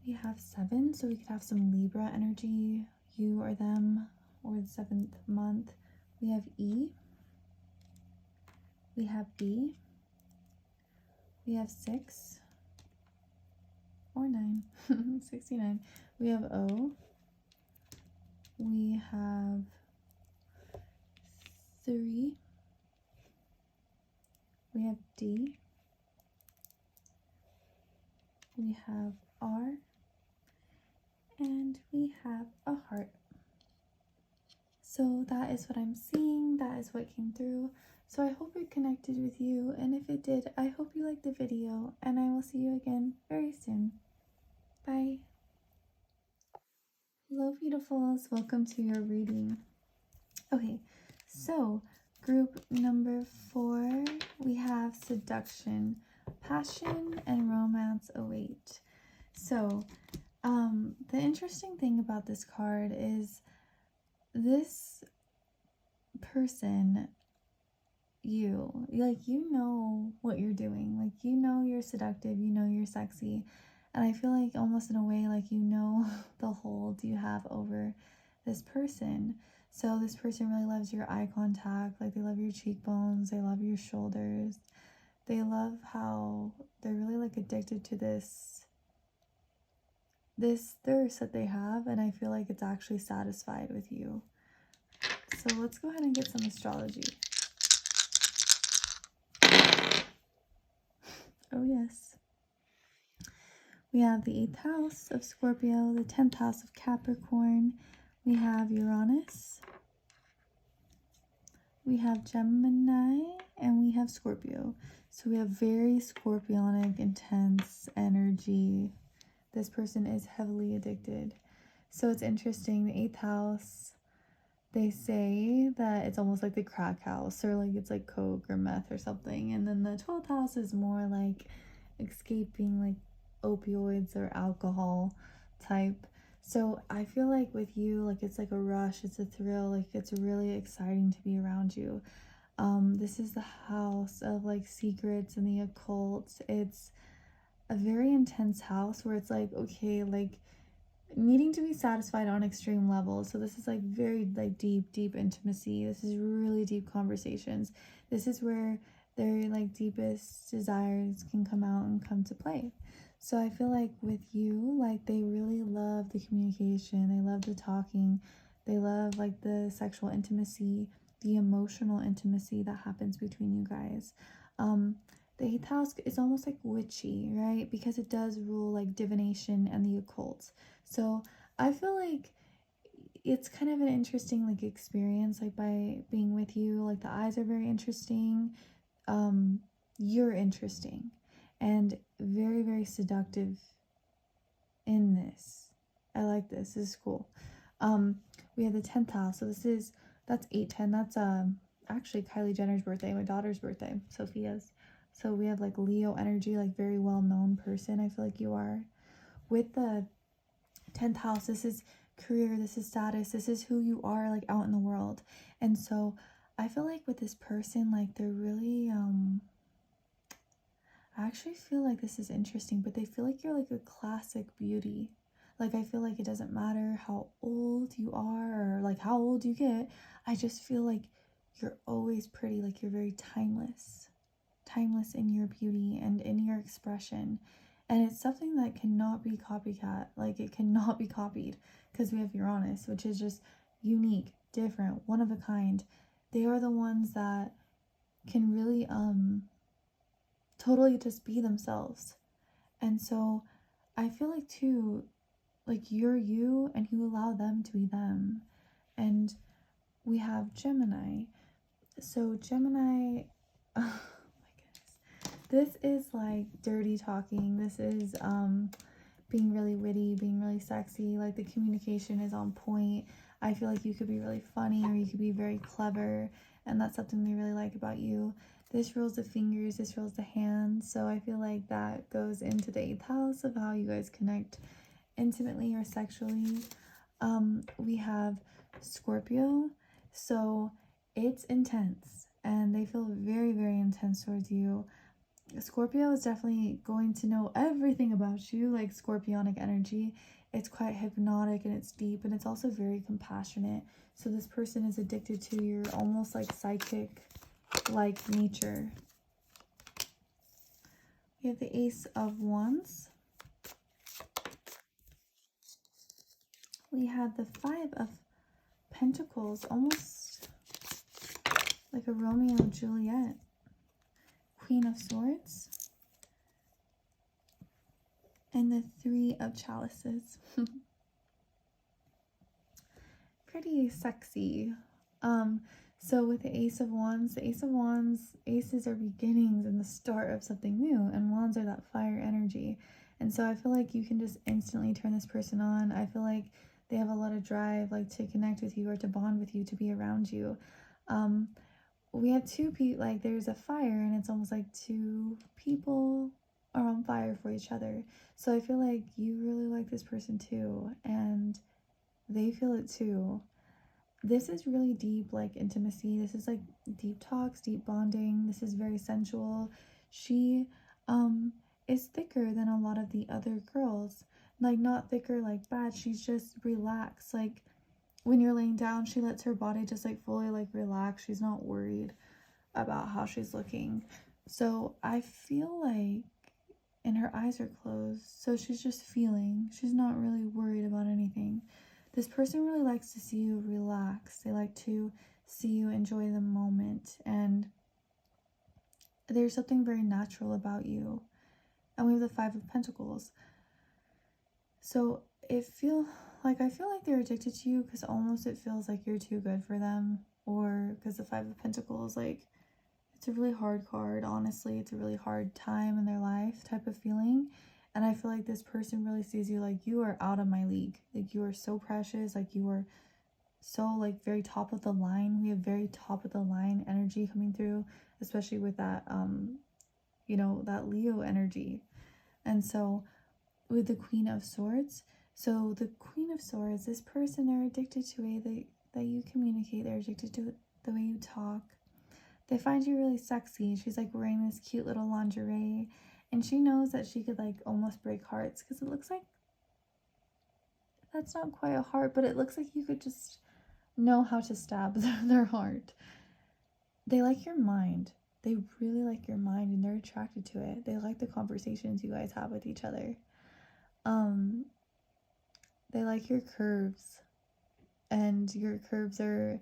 We have 7, so we could have some Libra energy, you or them, or the 7th month. We have E. We have B. We have 6 or 9. 69. We have O. We have 3. We have D. We have R. And we have a heart. So that is what I'm seeing. That is what came through. So I hope it connected with you. And if it did, I hope you liked the video. And I will see you again very soon. Bye. Hello, beautifuls. Welcome to your reading. Okay, so group number 4, we have seduction, passion, and romance await. So the interesting thing about this card is this person you. Like, you know what you're doing. Like, you know you're seductive, you know you're sexy. And I feel like almost in a way, like, you know the hold you have over this person. So this person really loves your eye contact. Like, they love your cheekbones, they love your shoulders. They love how they're really like addicted to this thirst that they have, and I feel like it's actually satisfied with you. So let's go ahead and get some astrology. Oh yes. We have the 8th house of Scorpio, the 10th house of Capricorn. We have Uranus. We have Gemini, and we have Scorpio. So we have very scorpionic, intense energy. This person is heavily addicted. So it's interesting. The 8th house, they say that it's almost like the crack house, or like it's like coke or meth or something. And then the 12th house is more like escaping, like opioids or alcohol type. So I feel like with you, like it's like a rush, it's a thrill, like it's really exciting to be around you. This is the house of like secrets and the occult. It's a very intense house where it's like, okay, like needing to be satisfied on extreme levels. So this is like very like deep intimacy. This is really deep conversations. This is where their like deepest desires can come out and come to play. So I feel like with you, like they really love the communication, they love the talking, they love like the sexual intimacy, the emotional intimacy that happens between you guys. The 8th house is almost like witchy, right? Because it does rule like divination and the occult. So I feel like it's kind of an interesting like experience, like by being with you. Like the eyes are very interesting. You're interesting and very seductive in this. I like this. This is cool. We have the 10th house. So that's 810. That's actually Kylie Jenner's birthday, my daughter's birthday, Sophia's. So we have like Leo energy, like very well known person. I feel like you are. With the 10th house, this is career, this is status, this is who you are like out in the world. And so I feel like with this person, like they're really I actually feel like this is interesting, but they feel like you're like a classic beauty. Like I feel like it doesn't matter how old you are or like how old you get. I just feel like you're always pretty, like you're very timeless. Timeless in your beauty and in your expression. And it's something that cannot be copycat. Like it cannot be copied because we have Uranus, which is just unique, different, one of a kind. They are the ones that can really totally just be themselves. And so I feel like too, like you're you and you allow them to be them. And we have Gemini. So Gemini, oh my goodness. This is like dirty talking. This is being really witty, being really sexy. Like the communication is on point. I feel like you could be really funny or you could be very clever, and that's something they really like about you. This rules the fingers, this rules the hands. So I feel like that goes into the 8th house of how you guys connect intimately or sexually. We have Scorpio. So it's intense and they feel very intense towards you. Scorpio is definitely going to know everything about you, like scorpionic energy. It's quite hypnotic and it's deep, and it's also very compassionate. So this person is addicted to your almost like psychic like nature. We have the Ace of Wands. We have the Five of Pentacles, almost like a Romeo and Juliet. Queen of Swords. And the Three of Chalices. Pretty sexy. So with the Ace of Wands, aces are beginnings and the start of something new, and wands are that fire energy. And so I feel like you can just instantly turn this person on. I feel like they have a lot of drive, like to connect with you or to bond with you, to be around you. We have two people, like there's a fire, and it's almost like two people are on fire for each other. So I feel like you really like this person too, and they feel it too. this is really deep, like intimacy. This is like deep talks, deep bonding. This is very sensual. She is thicker than a lot of the other girls. Like, not thicker like bad. She's just relaxed. Like, when you're laying down, she lets her body just like fully like relax. She's not worried about how she's looking. So I feel like, and her eyes are closed, so she's just feeling. She's not really worried about anything. This person really likes to see you relax. They like to see you enjoy the moment, and there's something very natural about you. And we have the Five of Pentacles. So I feel like they're addicted to you because almost it feels like you're too good for them, or because the Five of Pentacles, like, it's a really hard card. Honestly, it's a really hard time in their life type of feeling. And I feel like this person really sees you like, you are out of my league. Like, you are so precious. Like, you are so like very top of the line. We have very top of the line energy coming through, especially with that you know, that Leo energy. And so with the Queen of Swords, so the Queen of Swords, this person, they're addicted to the way that you communicate. They're addicted to the way you talk. They find you really sexy. She's like wearing this cute little lingerie, and she knows that she could like almost break hearts because it looks like that's not quite a heart, but it looks like you could just know how to stab their heart. They like your mind. They really like your mind, and they're attracted to it. They like the conversations you guys have with each other. They like your curves, and your curves are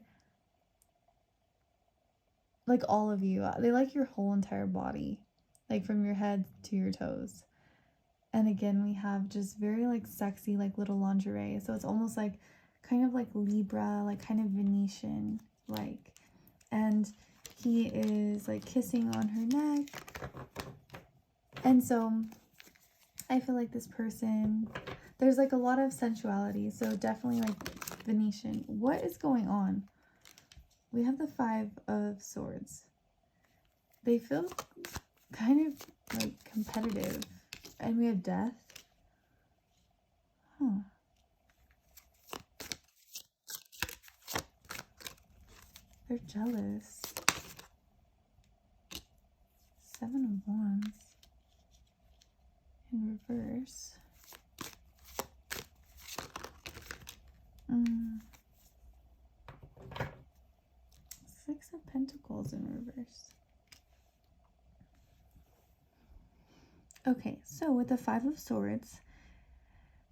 like all of you. They like your whole entire body, like from your head to your toes. And again, we have just very like sexy, like little lingerie. So it's almost like kind of like Libra, like kind of Venetian, like. And he is like kissing on her neck. And so I feel like this person, there's like a lot of sensuality. So definitely like Venetian. What is going on? We have the Five of Swords. They feel kind of like competitive. And we have Death. Huh. They're jealous. Seven of Wands in reverse. Six of Pentacles in reverse. Okay, so with the Five of Swords,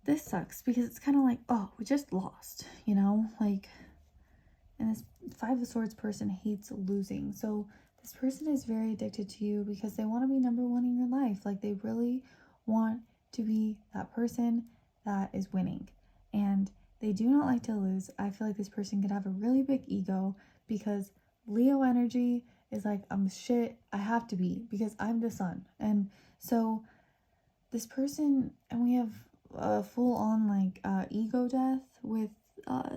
this sucks because it's kind of like, oh, we just lost, you know? Like, and this Five of Swords person hates losing. So this person is very addicted to you because they want to be number one in your life. Like, they really want to be that person that is winning. And they do not like to lose. I feel like this person could have a really big ego because Leo energy is like, I'm shit, I have to be because I'm the sun. And so this person, and we have a full on like ego death with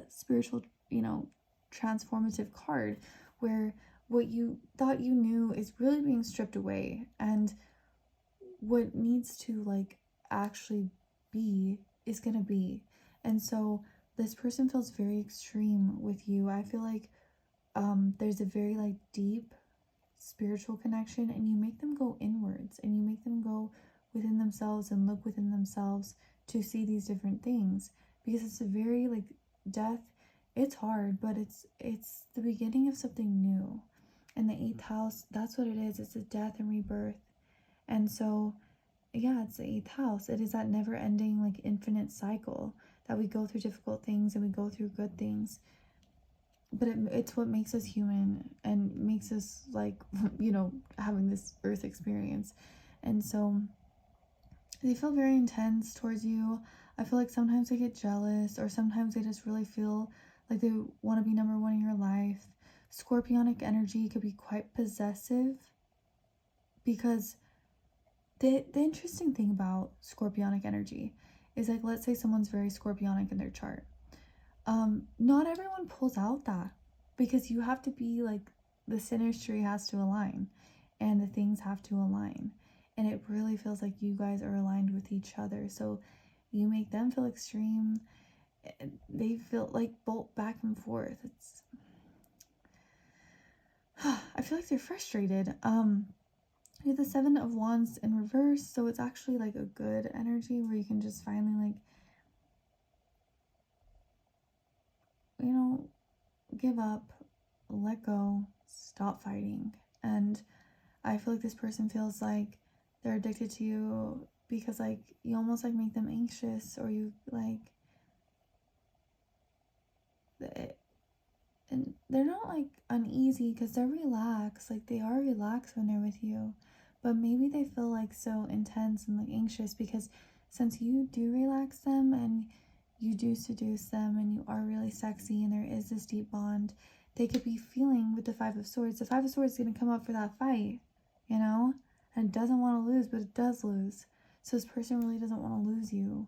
spiritual, you know, transformative card, where what you thought you knew is really being stripped away, and what needs to like actually be is gonna be. And so this person feels very extreme with you. I feel like there's a very like deep spiritual connection, and you make them go inwards, and you make them go within themselves and look within themselves to see these different things, because it's a very like death. It's hard, but it's the beginning of something new. And the eighth house, that's what it is. It's a death and rebirth. And so yeah, it's the eighth house. It is that never ending like infinite cycle that we go through difficult things and we go through good things, but it's what makes us human and makes us like, you know, having this earth experience. And so they feel very intense towards you. I feel like sometimes they get jealous, or sometimes they just really feel like they want to be number one in your life. Scorpionic energy could be quite possessive, because the interesting thing about scorpionic energy is, like, let's say someone's very scorpionic in their chart. Not everyone pulls out that, because you have to be like, the synastry has to align and the things have to align, and it really feels like you guys are aligned with each other. So you make them feel extreme, they feel like bolt back and forth. It's I feel like they're frustrated. You have the Seven of Wands in reverse, so it's actually like a good energy where you can just finally, like, you know, give up, let go, stop fighting. And I feel like this person feels like they're addicted to you because, like, you almost like make them anxious, or you like, and they're not like uneasy because they're relaxed. Like, they are relaxed when they're with you, but maybe they feel like so intense and like anxious because since you do relax them and you do seduce them and you are really sexy and there is this deep bond, they could be feeling with the Five of Swords. The Five of Swords is going to come up for that fight, you know, and it doesn't want to lose, but it does lose. So this person really doesn't want to lose you.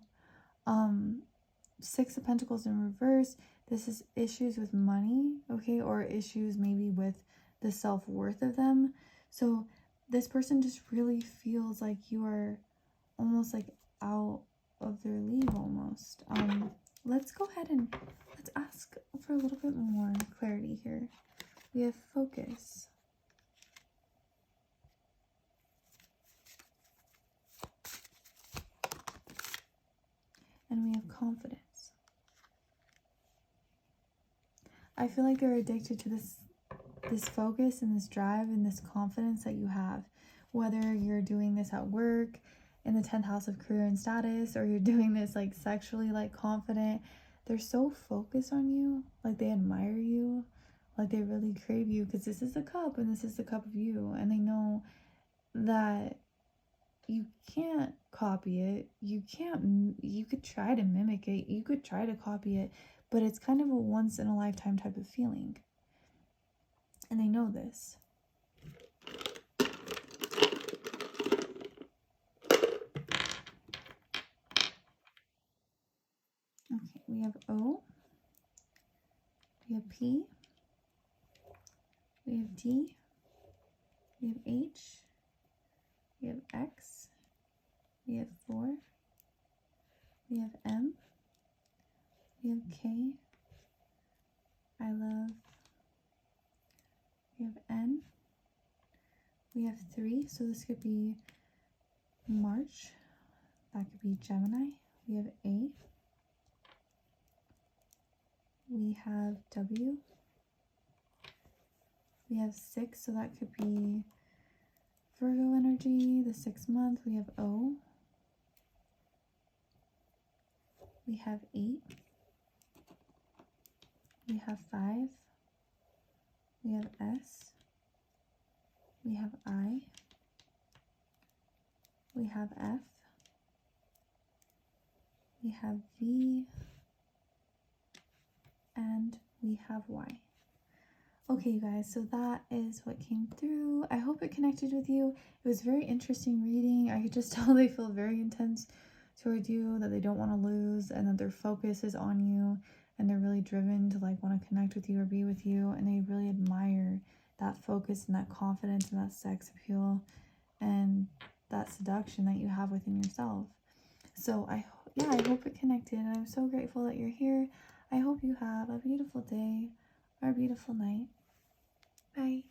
Six of Pentacles in reverse. This is issues with money, okay, or issues maybe with the self-worth of them. So this person just really feels like you are almost like out of their league almost. Let's go ahead and let's ask for a little bit more clarity here. We have focus. And we have confidence. I feel like they're addicted to this focus and this drive and this confidence that you have. Whether you're doing this at work, in the 10th house of career and status, or you're doing this like sexually, like confident, they're so focused on you, like they admire you, like they really crave you, because this is the cup and this is the cup of you, and they know that you can't copy it. You could try to mimic it, you could try to copy it, but it's kind of a once in a lifetime type of feeling. And they know this. Okay, we have O, we have P, we have D, we have H, we have X, we have 4, we have M, we have K, I love, we have N, we have 3, so this could be March, that could be Gemini, we have A, we have W, we have 6, so that could be Virgo energy, the 6th month. We have O, we have 8, we have 5, we have S, we have I, we have F, we have V, and we have Y. Okay, you guys, so that is what came through. I hope it connected with you. It was very interesting reading. I could just tell they feel very intense towards you, that they don't want to lose, and that their focus is on you, and they're really driven to like want to connect with you or be with you, and they really admire that focus and that confidence and that sex appeal and that seduction that you have within yourself. So I hope it connected, and I'm so grateful that you're here. I hope you have a beautiful day or a beautiful night. Bye.